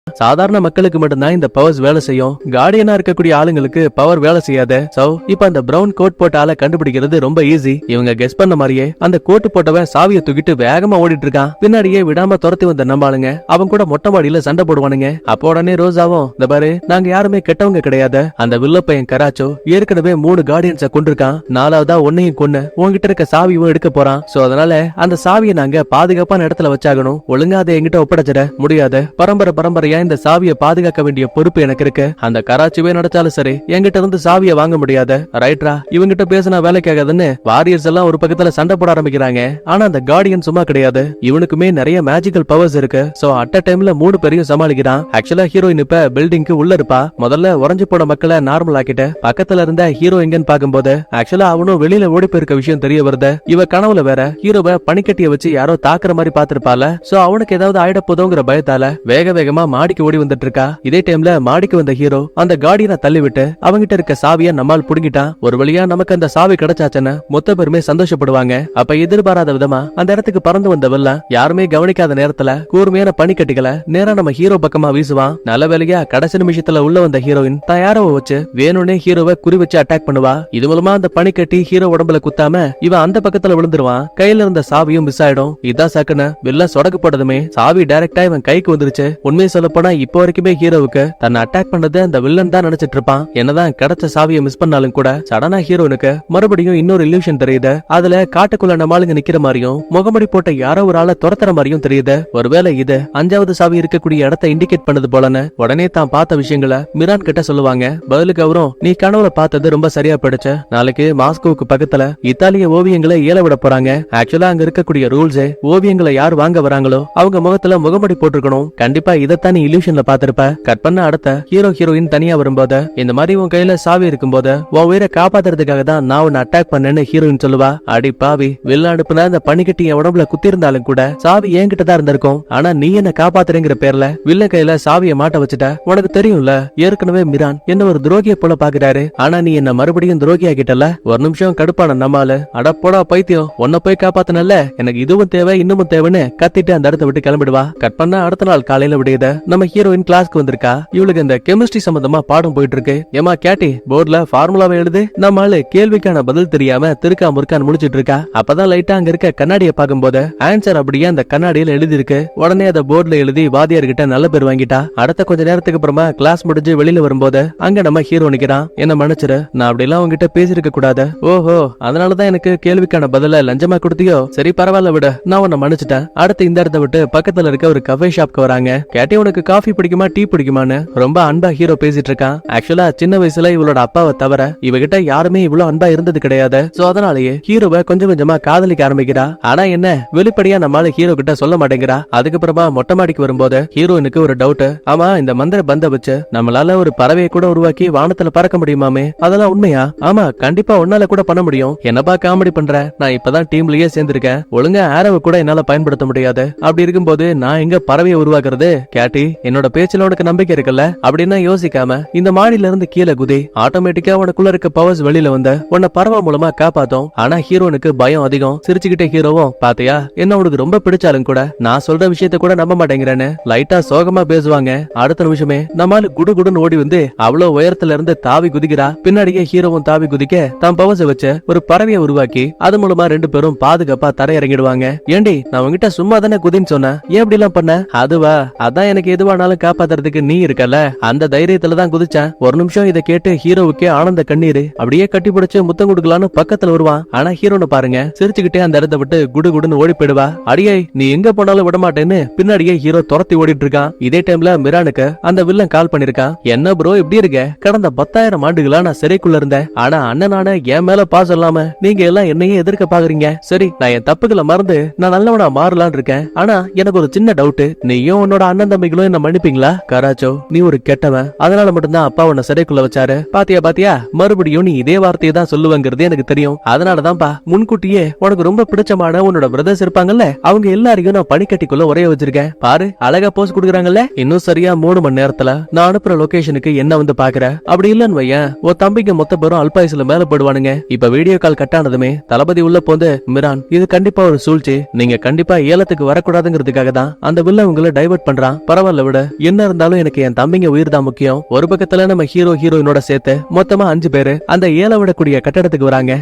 சாதாரண மக்களுக்கு மட்டும்தான் இந்த பவர்ஸ் வேலை செய்யும். கார்டியனா இருக்கக்கூடிய ஆளுங்களுக்கு பவர் வேலை செய்யாது. சோ இப்ப அந்த பிரவுன் கோட் போட்ட ஆளை கண்டுபிடிக்கிறது ரொம்ப ஈஸி. இவங்க கெஸ் பண்ண மாதிரியே அந்த கோட் போட்டவன் சாவியை தூக்கிட்டு வேகமா ஓடிட்டு இருக்கான். பின்னாடியே விடாம துரத்தி வந்த நம்ம ஆளுங்க அவன் கூட மொட்டை மாடியில சண்டை போடுவானுங்க. அப்போ உடனே ரோசாவும், இந்த பாரு, நாங்க யாருமே கெட்டவங்க கிடையாது. அந்த வில்ல பையன் கராச்சோ ஏற்கனவே 3 கார்டியன்ஸ கொண்டிருக்கான். 4வதா உன்னையும் கொன்னு உங்ககிட்ட இருக்க சாவியும் எடுக்க போறான். சோ அதனால அந்த சாவியை நாங்க பாதுகாப்பான இடத்துல வச்சாகணும். ஒழுங்கா அதை எங்கிட்ட ஒப்படைச்சிட முடியாது. பரம்பரை இந்த சாவியை பாதுகாக்க வேண்டிய பொறுப்பு எனக்கு இருக்கு. அந்த கராச்சிவே நடச்சாலும் சரி என்கிட்ட இருந்து சாவியை வாங்க முடியாது. ரைட்ரா, இவங்கிட்ட பேசினா வேலைக்கு ஆகாதுன்னு வாரியர்ஸ் எல்லாம் ஒரு பக்கத்துல சண்டை போட ஆரம்பிக்கிறாங்க. ஆனா அந்த கார்டியன் சும்மா கிடையாது. இவனுக்குமே நிறைய மேஜிக்கல் பவர்ஸ் இருக்கு. சோ அட் அ டைம்ல 3 பேரையும் சமாளிக்கிறான். ஆக்சுவலா ஹீரோயின் இப்ப பில்டிங்க்கு உள்ள இருப்பா. முதல்ல உறைஞ்சு போன மக்களை நார்மல் ஆக்கிட்டு பக்கத்துல இருந்த ஹீரோ எங்கன்னு பாக்கும்போது ஆக்சுவலா அவனும் வெளியில ஓடி போயிருக்க விஷயம் தெரிய வருது. இவ கனவுல வேற ஹீரோவை பனிக்கட்டிய வச்சு யாரோ தாக்குற மாதிரி பாத்திருப்பால. சோ அவனுக்கு ஏதாவது ஆயிட போதோங்கிற பயத்தால வேகமா மாடிக்கு ஓடி வந்துட்டு இருக்கா. இதே டைம்ல மாடிக்கு வந்த ஹீரோ அந்த கார்டியனை தள்ளி விட்டு அவங்கிட்ட இருக்க சாவியை நம்மால் புடுங்கிட்டான். ஒரு வழியா நமக்கு அந்த சாவி கிடைச்சாச்சுன்னு மொத்த பேருமே சந்தோஷப்படுவாங்க. அப்ப எதிர்பாராத விதமா அந்த இடத்துக்கு பறந்து வந்த வெள்ளம் யாருமே கவனிக்காத நேரத்துல கூர்மையான பனிக்கட்டிகளை நேரா நம்ம ஹீரோ பக்கமா வீசுவான். நல்ல வேலையா கடைசி நிமிஷத்துல உள்ள வந்த ஹீரோயின் தயாரவ வச்சு வேணும்னே ஹீரோவை குறி வச்சு அட்டாக் பண்ணுவா. இது மூலமா அந்த பனிக்கட்டி ஹீரோ உடம்புல குத்தாம இவன் அந்த பக்கத்துல விழுந்துருவான். கையில இருந்த சாவியும் மிஸ் ஆயிடும். இதான் சாக்குன்னு வெள்ளம் சொடக்கு போட்டதுமே சாவி டைரக்டா இவன் கைக்கு வந்துருச்சு. உண்மையை சொல்ல போனா இப்போ வரைக்குமே ஹீரோவுக்கு தன்னை அட்டாக் பண்ணது அந்த வில்லன் தான் நினைச்சிட்டு இருப்பான். என்னதான் கிடைச்ச சாவியை மிஸ் பண்ணாலும் கூட சடனா ஹீரோனுக்கு மறுபடியும் இன்னொரு இல்யூஷன் தெரியுது. அதுல காட்டுக்குள்ள நம்மளுங்க நிக்கிற மாதிரியும் முகமடி போட்ட யாரோ ஒரு ஆளை துரத்துற மாதிரியும் தெரியுது. ஒருவேளை இது 5வது சாவி இருக்கக்கூடிய இடத்தை இண்டிகேட் பண்ணது போலன்னு உடனே தான் பார்த்த விஷயங்களை மிரான் கிட்ட சொல்லுவாங்க. பதிலுக்கு அவரும், நீ கனவுல பார்த்தது ரொம்ப சரியா போயிடுச்சு. நாளைக்கு மாஸ்கோவுக்கு பக்கத்துல இத்தாலிய ஓவியங்களை ஏல விட போறாங்க. ஆக்சுவலா அங்க இருக்கக்கூடிய ரூல்ஸ் ஓவியங்களை யார் வாங்க வராங்களோ அவங்க முகத்துல முகமடி போட்டிருக்கணும். கண்டிப்பா இதைத்தான் நீ இல்யூஷன்ல பாத்திருப்ப. கட் பண்ண அடுத்த ஹீரோயின் தனியா வரும்போது இந்த மாதிரி உன் கையில சாவி இருக்கும்போது உன் உயிரை காப்பாத்துறதுக்காக தான் நான் உன்னை அட்டாக் பண்ணேன்னு ஹீரோயின் சொல்லுவா. அடி பாவி, வெளில அனுப்புனா அந்த பனிக்கட்டி என் உடம்புல குத்தி இருந்தாலும் கூட சாவி என்கிட்ட தான் இருந்திருக்கும். ஆனா நீ என்ன காப்பாத்துறேங்கிற பேர்ல வில்ல கையில சாவியை மாட்ட வச்சுட்ட. உனக்கு தெரியும்ல, ஏற்கனவே மிரான் என்ன ஒரு துரோகியை போல பாக்குறாரு. ஆனா நீ என்ன மறுபடியும் துரோகி ஆகிட்டல. ஒரு நிமிஷம் கடுப்பான நம்மால அடப்போடா பைத்தியம், உன்னை போய் காப்பாத்தனல்ல, எனக்கு இதுவும் தேவை இன்னமும் தேவைன்னு கத்திட்டு அந்த இடத்த விட்டு கிளம்பிடுவா. கட் பண்ண அடுத்த நாள் காலையில விடியத நம்ம ஹீரோயின் கிளாஸ்க்கு வந்திருக்கா. இவளுக்கு இந்த கெமிஸ்ட்ரி சம்பந்தமா பாடம் போயிட்டு இருக்கு. ஏமா கேட்டி போர்டுல ஃபார்முலாவை எழுது. நம்ம ஆளு கேள்விக்கான பதில் தெரியாம திருக்கா முறுக்கான்னு முடிச்சிட்டு இருக்கா. அப்பதான் லைட்டா அங்க இருக்க கண்ணாடியை பார்க்கும்போது ஆன்சர் அப்படியே அந்த கண்ணாடியில எழுதி இருக்கு. உடனே அதை போர்டுல எழுதி வாதியார் கிட்ட நல்ல பேர் வாங்கிட்டா. அடுத்த கொஞ்ச நேரத்துக்கு அப்புறமா கிளாஸ் முடிஞ்சு வெளியில வரும்போது அங்க நம்ம ஹீரோ நிக்கிறான். என்ன மன்னிச்சிரு, நான் அப்படி எல்லாம் உங்ககிட்ட பேசிருக்க கூடாது. ஓஹோ, அதனாலதான் எனக்கு கேள்விக்கான பதில லஞ்சமா கொடுத்தியோ? சரி பரவாயில்ல விட, நான் உன்னை மன்னிச்சிட்டேன். அடுத்து இந்த இடத்த விட்டு பக்கத்துல இருக்க ஒரு கஃபே ஷாப்க்கு வராங்க. கேட்டி உனக்கு காஃபி பிடிக்குமா டீ பிடிக்குமான்னு ரொம்ப அன்பா ஹீரோ பேசிட்டு இருக்கான். ஆக்சுவலா சின்ன வயசுல இவளோட அப்பாவை தவிர இவகிட்ட யாருமே இவ்வளவு அன்பா இருந்தது கிடையாது. சோ அதனாலேயே ஹீரோவை கொஞ்சம் கொஞ்சமா காதலிக்க ஆரம்பிக்கிறா. ஆனா என்ன வெளிப்படையா நம்மளால ஹீரோ கிட்ட சொல்ல மாட்டேங்கிறா. அதுக்கப்புறமா மொட்டை மாடிக்கு வரும்போது ஹீரோயினுக்கு ஒரு டவுட். ஆமா, இந்த மந்திர பந்த வச்சு நம்மளால ஒரு பறவையை கூட உருவாக்கி வானத்துல பறக்க முடியுமாமே, அதெல்லாம் உண்மையா? ஆமா கண்டிப்பா உன்னால கூட பண்ண முடியும். என்னப்பா காமெடி பண்ற? நான் இப்பதான் டீம்லயே சேர்ந்திருக்கேன். ஒழுங்கா ஆரோவை கூட என்னால பயன்படுத்த முடியாது. அப்படி இருக்கும்போது நான் எங்க பறவையை உருவாக்குறது? கேட்டி என்னோட பேச்சுல உனக்கு நம்பிக்கை இருக்குல்ல? அப்படின்னா யோசிக்காம இந்த மாடியில இருந்து கீழே குதி. ஆட்டோமேட்டிக்கா உனக்குள்ள இருக்க பவர்ஸ் வெளியில வந்து உன்னை பறவை மூலமா காப்பாத்தும். ஆனா ஹீரோனுக்கு பயம் அதிகம். சிரிச்சுக்கிட்டே ஹீரோவும் பாத்தியா என்ன உனக்கு ரொம்ப பிடிச்சாலும் கூட நான் சொல்ற விஷயத்த கூட நம்ப மாட்டேங்கிறேன்னு லைட்டா சோகமா பேசுவாங்க. அடுத்த நிமிஷமே நம்மால குடு குடுன்னு ஓடி வந்து அவ்வளவு உயரத்துல இருந்து தாவி குதிக்கிறா. பின்னாடியே ஹீரோவும் தாவி குதிக்க தான் பவர்ஸ் வச்சு ஒரு பறவையை உருவாக்கி அது மூலமா ரெண்டு பேரும் பாதுகாப்பா தரையிறங்கிடுவாங்க. ஏண்டி நான் உங்ககிட்ட சும்மா தானே குதின்னு சொன்னேன், ஏன் இப்படி எல்லாம் பண்ண? அதுவா, அதான் எனக்கு எதுவானாலும் காப்பாத்துறதுக்கு நீ இருக்கல, அந்த தைரியத்துல தான் குதிச்சேன். ஒரு நிமிஷம் இதை கேட்டு ஹீரோவுக்கே ஆனந்த கண்ணீர். அப்படியே கட்டி பிடிச்சு முத்தம் கொடுக்கலான்னு பக்கத்துல வருவான். ஆனா ஹீரோனை பாருங்க சிரிச்சுக்கிட்டே அந்த இடத்த விட்டு குடு குடுன்னு ஓடி போயிடுவா. அடியே நீ எங்க போனாலும் விட மாட்டேன்னு பின்னாடியே ஹீரோ துரத்தி ஓடிட்டு இருக்கான். இதே டைம்ல மிரானுக்கு அந்த வில்லன் கால் பண்ணிருக்கான். என்ன ப்ரோ இப்படி இருக்க? கடந்த 10,000 ஆண்டுகளா நான் சிறைக்குள்ள இருந்தேன். ஆனா அண்ணனான என் மேல பாசம் இல்லாம நீங்க எல்லாம் என்னையே எதிர்க்க பாக்குறீங்க. சரி நான் என் தப்புகளை மறந்து நான் நல்லவனா மாறலான் இருக்கேன். ஆனா எனக்கு ஒரு சின்ன டவுட், நீயும் உன்னோட அண்ணன் தம்பிகளும் என்ன மன்னிப்பீங்களா? கராச்சோ நீ ஒரு கெட்டவன், அதனால மட்டும்தான் அப்பா உன்னை சிறைக்குள்ள வச்சாரு. பாத்தியா மறுபடியும் நீ இதே வார்த்தையை தான் சொல்லுவங்கிறது எனக்கு தெரியும். அதனாலதான்ப்பா முன்கூட்டியே உனக்கு ரொம்ப பிடிச்சமான உன்னோட பிரதர்ஸ் இருப்பாங்கல்ல, அவங்க எல்லாரையும் நான் பனிக்கட்டிக்குள்ள உரைய வச்சிருக்கேன். பாரு அழகா போஸ் குடுக்குறாங்கல்ல. இன்னும் சரியா 3 மணி நேரத்துல நான் அனுப்புற லொகேஷனுக்கு என்ன வந்து பாக்குற. அப்படி இல்லன்னு வையன் உன் தம்பிக்கு மொத்த பேரும் அல்பாயுசுல மேல போடுவானுங்க. இப்ப வீடியோ கால் கட் ஆனதுமே தளபதி உள்ள போந்து, மிரான் இது கண்டிப்பா ஒரு சூழ்ச்சி, நீங்க கண்டிப்பா ஏலத்துக்கு வரக்கூடாதுங்கிறதுக்காக தான் அந்த வில்ல உங்களை டைவர்ட் பண்றான். பரவாயில்ல விட, என்ன இருந்தாலும் எனக்கு என் தம்பிங்க உயிர் தான் முக்கியம். ஒரு பக்கத்துல நம்ம ஹீரோயினோட சேர்த்து மொத்தமா 5 பேரு அந்த ஏல விடக்கூடிய கட்டடத்துக்கு வராங்க.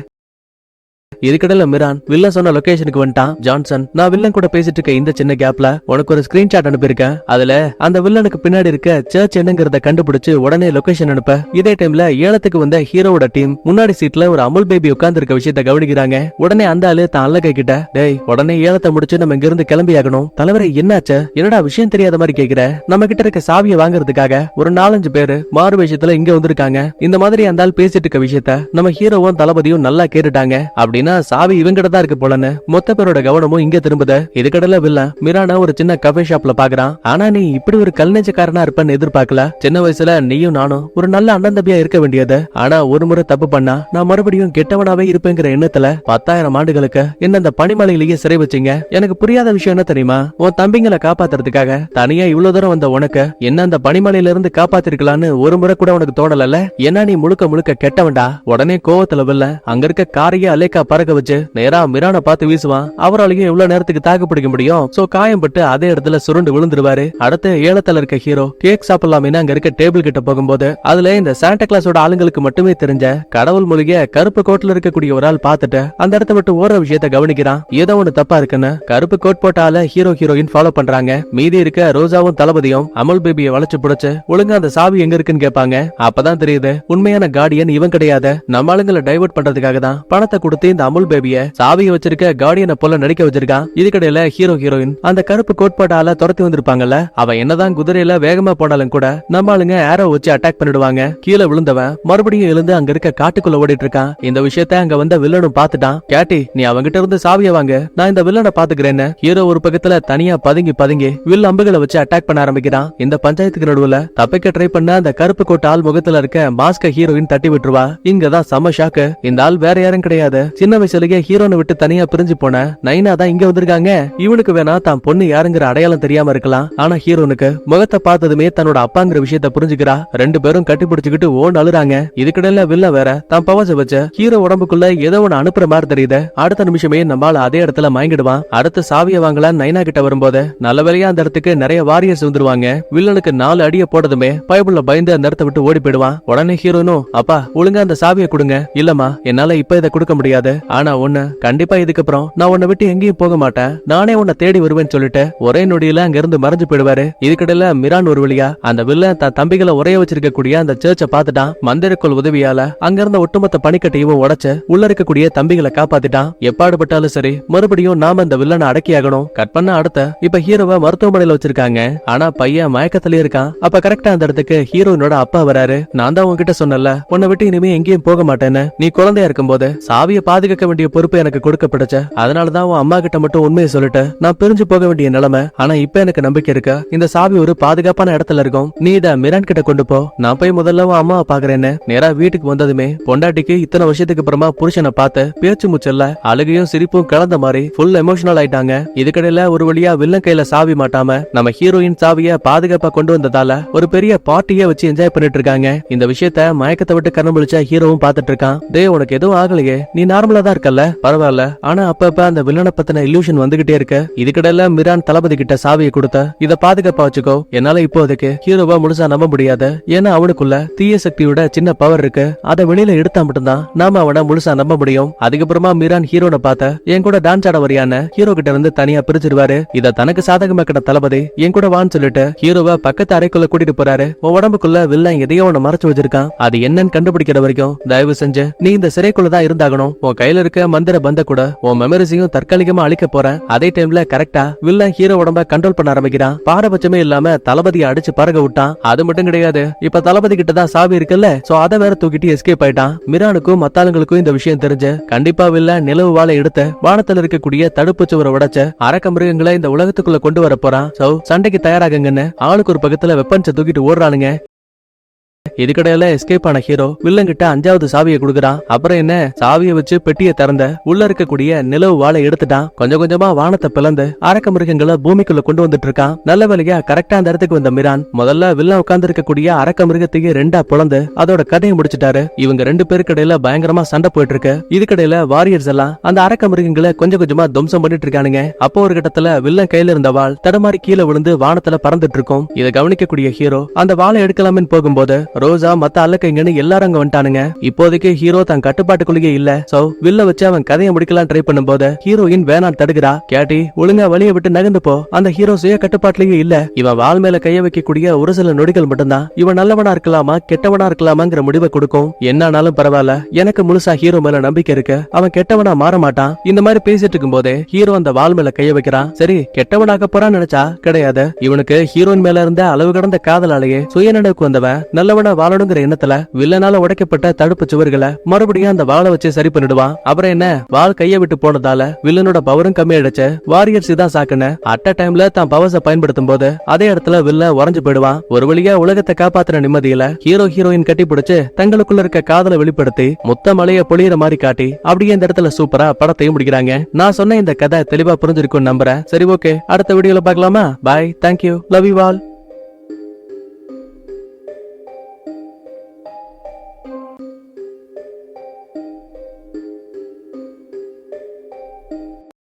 இதுக்கிடையில மிரான் வில்லன் சொன்ன லொகேஷனுக்கு வந்துட்டான். ஜான்சன் நான் வில்லன் கூட பேசிட்டு இருக்க இந்த சின்ன கேப்ல உனக்கு ஒரு ஸ்கிரீன்ஷாட் அனுப்பியிருக்கேன். அதுல அந்த வில்லனுக்கு பின்னாடி இருக்க சர்ச் என்னங்கறத கண்டுபிடிச்சு உடனே லொகேஷன் அனுப்ப. இதே டைம்ல ஏலத்துக்கு வந்த ஹீரோவோட டீம் முன்னாடி சீட்ல ஒரு அமுல் பேபி உட்கார்ந்து இருக்க விஷயத்த கவனிக்கிறாங்க. உடனே அந்த ஆளு தான் அல்லகை கிட்ட, டேய் உடனே ஏலத்தை முடிச்சு நம்ம இங்க இருந்து கிளம்பி ஆகணும். தலைவரை என்னாச்சு? என்னடா விஷயம் தெரியாத மாதிரி கேக்குற? நம்ம கிட்ட இருக்க சாவியை வாங்குறதுக்காக ஒரு 4-5 பேரு மாறு விஷயத்துல இங்க வந்திருக்காங்க. இந்த மாதிரி அந்த ஆள் பேசிட்டு இருக்க விஷயத்த நம்ம ஹீரோவும் தளபதியும் நல்லா கேட்டுட்டாங்க. அப்படின்னா சாவி இவங்கிட்ட தான் இருக்கு போலன்னு மொத்த பேரோட கவனமும் இங்க திரும்புது. இதுக்கடல வில்லன் மிரான ஒரு சின்ன கஃபே ஷாப்ல பாக்குறான். ஆனா நீ இப்படி ஒரு கல்நெஞ்சக்காரனா இருப்பன்னு எதிர்பார்க்கல. சின்ன வயசுல நீயும் நானும் ஒரு நல்ல அண்ணன் தம்பியா இருக்க வேண்டியது. ஆனா ஒரு முறை தப்பு பண்ணா நான் மறுபடியும் கெட்டவனாவே இருப்பேங்கிற எண்ணத்துல 10,000 ஆண்டுகளுக்கு என்ன அந்த பனிமலையிலேயே சிறை வச்சீங்க. எனக்கு புரியாத விஷயம் என்ன தெரியுமா? உன் தம்பிங்களை காப்பாத்துறதுக்காக தனியா இவ்வளவு தூரம் வந்த உனக்கு என்ன அந்த பனிமலையில இருந்து காப்பாத்திருக்கலான்னு ஒரு முறை கூட உனக்கு தோணல. என்ன நீ முழுக்க முழுக்க கெட்டவன்டா. உடனே கோவத்துல வில்லன் அங்க இருக்க காரையே அலேக்கா பறக்க வச்சு நேரா மிரான பார்த்து வீசுவான். அவராலையும் எவ்வளவு நேரத்துக்கு தாக்கு பிடிக்க முடியும்? சோ காயம்பட்டு அதே இடத்துல சுருண்டு விழுந்துருவாரு. அடுத்து ஏலத்துல இருக்க ஹீரோ கேக் சாப்பிடலாமே அங்க இருக்க டேபிள் கிட்ட போகும்போது அதுல இந்த சாண்டா கிளாஸோட ஆளுங்களுக்கு மட்டுமே தெரிஞ்ச கடவுள் மூலிகை கருப்பு கோட்ல இருக்கக்கூடிய ஒரு ஆள் பார்த்துட்டு அந்த இடத்த விட்டு ஓடுற விஷயத்த கவனிக்கிறான். ஏதோ ஒண்ணு தப்பா இருக்குன்னு கருப்பு கோட் போட்ட ஆள ஹீரோயின் ஃபாலோ பண்றாங்க. மீதி இருக்க ரோஜாவும் தளபதியும் அமுல் பேபியை வளைச்சு புடிச்சு ஒழுங்கா அந்த சாவி எங்க இருக்குன்னு கேட்பாங்க. அப்பதான் தெரியுது உண்மையான கார்டியன் இவன் கிடையாது. நம்ம ஆளுங்களை டைவர்ட் பண்றதுக்காக தான் பணத்தை கொடுத்து இந்த அமுல் பேபிய சாவியை வச்சிருக்க கார்டியனை போல நடிக்க வச்சிருக்கான். இதுக்கடையில ஹீரோயின் அந்த கருப்பு கோட்பாட்டால துரத்தி வந்திருப்பாங்கல்ல, அவ என்னதான் குதிரையில வேகமா போனாலும் கூட நம்ம ஆளுங்க ஏரோ வச்சு அட்டாக் பண்ணிடுவாங்க. கீழே விழுந்தவன் மறுபடியும் எழுந்து அங்க இருக்க காட்டுக்குள்ள ஓடிட்டு இருக்கான். இந்த விஷயத்த அங்க வந்த வில்லனும் பாத்துட்டான். கேட்டி நீ அவங்கிட்ட இருந்து சாவிய வாங்க, நான் இந்த வில்லனை பாத்துக்கிறேன்னு ஹீரோ ஒரு பக்கத்துல தனியா பதுங்கி வில் அம்புகளை வச்சு அட்டாக் பண்ண ஆரம்பிக்கிறான். இந்த பஞ்சாயத்துக்கு நடுவுல தப்பிக்க ட்ரை பண்ண அந்த கருப்பு கோட் ஆள் முகத்துல இருக்க மாஸ்க ஹீரோயின் தட்டி விட்டுருவா. இங்கதான் செம ஷாக்கு. இந்த ஆள் வேற யாரும் கிடையாது, சின்ன வயசுலயே ஹீரோனை விட்டு தனியா பிரிஞ்சு போன நைனா தான் இங்க வந்திருக்காங்க. இவனுக்கு வேணா தான் பொண்ணு யாருங்கிற அடையாளம் தெரியாம இருக்கலாம், ஆனா ஹீரோனுக்கு முகத்தை பார்த்ததுமே தன்னோட அப்பாங்கிற விஷயத்த புரிஞ்சுக்கிறா. ரெண்டு பேரும் கட்டி பிடிச்சுக்கிட்டு ஓன் அழுறாங்க. இதுக்கிடையில வில்ல வேற தான் பவச வச்ச ஹீரோ உடம்புக்குள்ள ஏதோ ஒண்ணு அனுப்புற மாதிரி தெரியுது. அடுத்த நிமிஷமே நம்மால அதே இடத்துல மயங்கிடுவான். அடுத்து சாவிய வாங்கலாம் நைனா கிட்ட வரும்போது நல்ல வேலையா அந்த இடத்துக்கு நிறைய வாரியர்ஸ் வந்துருவாங்க. வில்லனுக்கு 4 அடிய போட்டதுமே பயப்புள்ள பயந்து அந்த இடத்த விட்டு ஓடி போயிடுவான். உடனே ஹீரோனும் அப்பா ஒழுங்கா அந்த சாவிய கொடுங்க. இல்லம்மா என்னால இப்ப இதை கொடுக்க முடியாது, ஆனா ஒண்ணு கண்டிப்பா இதுக்கப்புறம் நான் உன்னை விட்டு எங்கேயும் போக மாட்டேன், நானே உன்னை தேடி வருவேன்னு சொல்லிட்டு ஒரே நொடியில அங்க இருந்து மறைஞ்சு போயிடுவாரு. இதுக்கிடையில மிரான் ஒரு வழியா அந்த வில்லன் தன் தம்பிகளை உரைய வச்சிருக்க கூடிய அந்த சர்ச்சை பார்த்துட்டான். மந்திரக்கோள் உதவியால அங்க இருந்த ஒட்டுமொத்த பனிக்கட்டையும் உடைச்சு உள்ள இருக்கக்கூடிய தம்பிகளை காப்பாத்திட்டான். எப்பாடுபட்டாலும் சரி மறுபடியும் நாம இந்த வில்லனை அடக்கியாகணும். கட் பண்ண அடுத்த இப்ப ஹீரோவை மருத்துவமனையில வச்சிருக்காங்க. ஆனா பையன் மயக்கத்திலே இருக்கான். அப்ப கரெக்டா அந்த இடத்துக்கு ஹீரோனோட அப்பா வராரு. நான் தான் உன்கிட்ட சொன்னல உன்னை விட்டு இனிமே எங்கேயும் போக மாட்டேன்னு, நீ குழந்தையா இருக்கும்போது சாவியை பாதுகாக்க வேண்டிய பொறுப்பு எனக்கு கொடுக்கப்பட்டுச்சு, அதனாலதான் உன் அம்மா கிட்ட மட்டும் உண்மையை சொல்லிட்டு நான் பிரிஞ்சு போக வேண்டிய நிலைமை. ஆனா இப்ப எனக்கு நம்பிக்கை இருக்கு, இந்த சாவி ஒரு பாதுகாப்பான இடத்துல இருக்கும், நீ இத மிரான் கிட்ட கொண்டு போ. நான் போய் முதல்ல உன் அம்மாவை பாக்குறேன்னு நேரா வீட்டுக்கு வந்ததுமே பொண்டாட்டிக்கு இத்தனை வருஷத்துக்கு அப்புறமா புருஷனை பார்த்து பேச்சு முச்சல்ல அழுகையும் சிரிப்பும் கலந்த மாதிரி ஃபுல் எமோஷனல் ஆயிட்டாங்க. இதுக்கடையில ஒரு வழியா வில்லன் கையில சாவி மாட்டாம நம்ம ஹீரோயின் சாவிய பாதுகாப்பா கொண்டு வந்ததால ஒரு பெரிய பார்ட்டியே வச்சு என்ஜாய் பண்ணிட்டு இருக்காங்க. இந்த விஷயத்த மயக்கத்தை விட்டு கண்ணு முழிச்ச ஹீரோவும் பாத்துட்டு இருக்கான். டே உனக்கு எதுவும் ஆகலையே, நீ நார்மலா தான் இருக்கல்ல, பரவாயில்ல, ஆனா அப்பப்ப அந்த வில்லனை பத்தின இல்யூஷன் வந்துகிட்டே இருக்கு. இதுக்கடையில மிரான் தளபதி கிட்ட சாவியை கொடுத்த இத பாதுகாப்பா வச்சுக்கோ. என்னால இப்போதைக்கு ஹீரோவா முழுசா நம்ப முடியாது, ஏன்னா அவனுக்குள்ள தீய சக்தியோட சின்ன பவர் இருக்கு, அதை வெளியில எடுத்தா மட்டும்தான் நாம அவனை முழுசா நம்ப முடியும். அதுக்கப்புறமா மிரான் ஹீரோனை பார்த்த என் கூட டான்ஸ் ஆட வரியான ஹீரோ கிட்ட இருந்து தனியா பிரிச்சிருவாரு. இத தனக்கு சாதகமா கிட்ட தளபதி என் கூட வான்னு சொல்லிட்டு ஹீரோவை பக்கத்து அறைக்குள்ள கூட்டிட்டு போறாரு. உன் உடம்புக்குள்ள வில்லன் எதையோ ஒண்ணு மறைச்சு வச்சிருக்கான், அது என்னன்னு கண்டுபிடிக்கிற வரைக்கும் தயவு செஞ்சு நீ இந்த சிறைக்குள்ள தான் இருந்தாகணும். உன் கையில இருக்க மந்திர பந்த கூட உன் மெமரிஸையும் தற்காலிகமா அழிக்க போறேன். அதே டைம்ல கரெக்டா வில்லன் ஹீரோ உடம்ப கண்ட்ரோல் பண்ண ஆரம்பிக்கிறான். பாரபட்சமே இல்லாம தளபதியை அடிச்சு பறக விட்டான். அது மட்டும் கிடையாது, இப்ப தளபதி கிட்ட தான் சாவி இருக்குல்ல, சோ அதை வேற தூக்கிட்டு எஸ்கேப் ஆயிட்டான். மிரானுக்கும் மத்தாளுங்களுக்கும் இந்த விஷயம் தெரிஞ்சு கண்டிப்பா வில்லன் நிலவு வாழை எடுத்து வானத்துல இருக்கக்கூடிய தடுப்பு சுவரை உடைச்ச அரக்க மிருகங்களை இந்த உலகத்துக்குள்ள கொண்டு வர போறான். சோ சண்டைக்கு தயாராகுங்கன்னு ஆளுக்கு ஒரு பக்கத்துல வெப்பன்ஸை தூக்கிட்டு ஓடுறானுங்க. இதுக்கடையில எஸ்கேப் ஆன ஹீரோ வில்லன் கிட்ட 5வது சாவியை கொடுக்கறான். அப்புறம் என்ன, சாவியை வச்சு பெட்டியை திறந்த உள்ள இருக்கக்கூடிய நிலவு வாழை எடுத்துட்டான். கொஞ்சம் கொஞ்சமா வானத்தை பிளந்து அரக்க மிருகங்களை பூமிக்குள்ள கொண்டு வந்துட்டு இருக்கான். நல்ல வேலையா கரெக்டா அந்த இடத்துக்கு வந்த மிரான் முதல்ல வில்லன் உட்கார்ந்து இருக்கக்கூடிய அரக்க மிருகத்தையே 2ஆ பிளந்து அதோட கதையை முடிச்சிட்டாரு. இவங்க 2 பேருக்கு இடையில பயங்கரமா சண்டை போயிட்டு இருக்கு. இதுக்கடையில வாரியர்ஸ் எல்லாம் அந்த அரக்க மிருகங்களை கொஞ்சம் கொஞ்சமா துவம்சம் பண்ணிட்டு இருக்கானுங்க. அப்போ ஒரு கட்டத்துல வில்லன் கையில இருந்த வாள் தடமாறி கீழே விழுந்து வானத்துல பறந்துட்டு இருக்கும். இதை கவனிக்கக்கூடிய ஹீரோ அந்த வாளை எடுக்கலாம்னு போகும்போது ரோசா மத்த அல்லக்கைங்கன்னு எல்லாரும் அங்க வந்துட்டானுங்க. இப்போதைக்கு ஹீரோ தன் கட்டுப்பாட்டுக்குள்ளேயே இல்ல. சோ வில்ல வச்சு அவன் கதையை முடிக்கலாம் ட்ரை பண்ணும்போது ஹீரோயின் வேணாம் தடுக்கிறா. கேட்டி ஒழுங்கா வழியை விட்டு நகர்ந்து போ. அந்த ஹீரோ சுய கட்டுப்பாட்டுலயே இல்ல. இவன் வாள் மேல கைய வைக்கக்கூடிய ஒரு சில நொடிகள் மட்டும்தான் இவன் நல்லவனா இருக்கலாமா கெட்டவனா இருக்கலாமாங்கிற முடிவை கொடுக்கும். என்னானாலும் பரவாயில்ல, எனக்கு முழுசா ஹீரோ மேல நம்பிக்கை இருக்கு, அவன் கெட்டவனா மாற மாட்டான். இந்த மாதிரி பேசிட்டு இருக்கும் போதே ஹீரோ அந்த வாள் மேல கைய வைக்கிறான். சரி கெட்டவனாக போறான்னு நினைச்சா கிடையாது. இவனுக்கு ஹீரோயின் மேல இருந்த அளவு கடந்த காதலாலேயே சுயநினைவுக்கு வந்தவன் நல்லவனா வாழணுங்கிற எண்ணத்துல வில்லனால உடைக்கப்பட்ட தடுப்பு சுவர்களை மறுபடியும் அந்த வாளை வச்சு சரி பண்ணிடுவான். அப்புறம் என்ன, வாள் கைய விட்டு போனதால வில்லனோட பவரும் கம்மியாயிடுச்சு. வாரியர்ஸ் தான் சாக்குன்னு அட்ட டைம்ல தான் பவர்ஸை பயன்படுத்தும் போது அதே இடத்துல வில்ல உறைஞ்சு போயிடுவான். ஒரு வழியா உலகத்தை காப்பாத்துற நிம்மதியில ஹீரோ ஹீரோயின் கட்டி பிடிச்சு தங்களுக்குள்ள இருக்க காதலை வெளிப்படுத்தி முத்த மலைய பொழியிற மாதிரி காட்டி அப்படியே இந்த இடத்துல சூப்பரா படத்தையும் முடிக்கிறாங்க. நான் சொன்ன இந்த கதை தெளிவா புரிஞ்சிருக்கும் நம்புறேன். சரி ஓகே, அடுத்த வீடியோல பார்க்கலாமா? பாய், தேங்க்யூ, லவ் யூ ஆல்.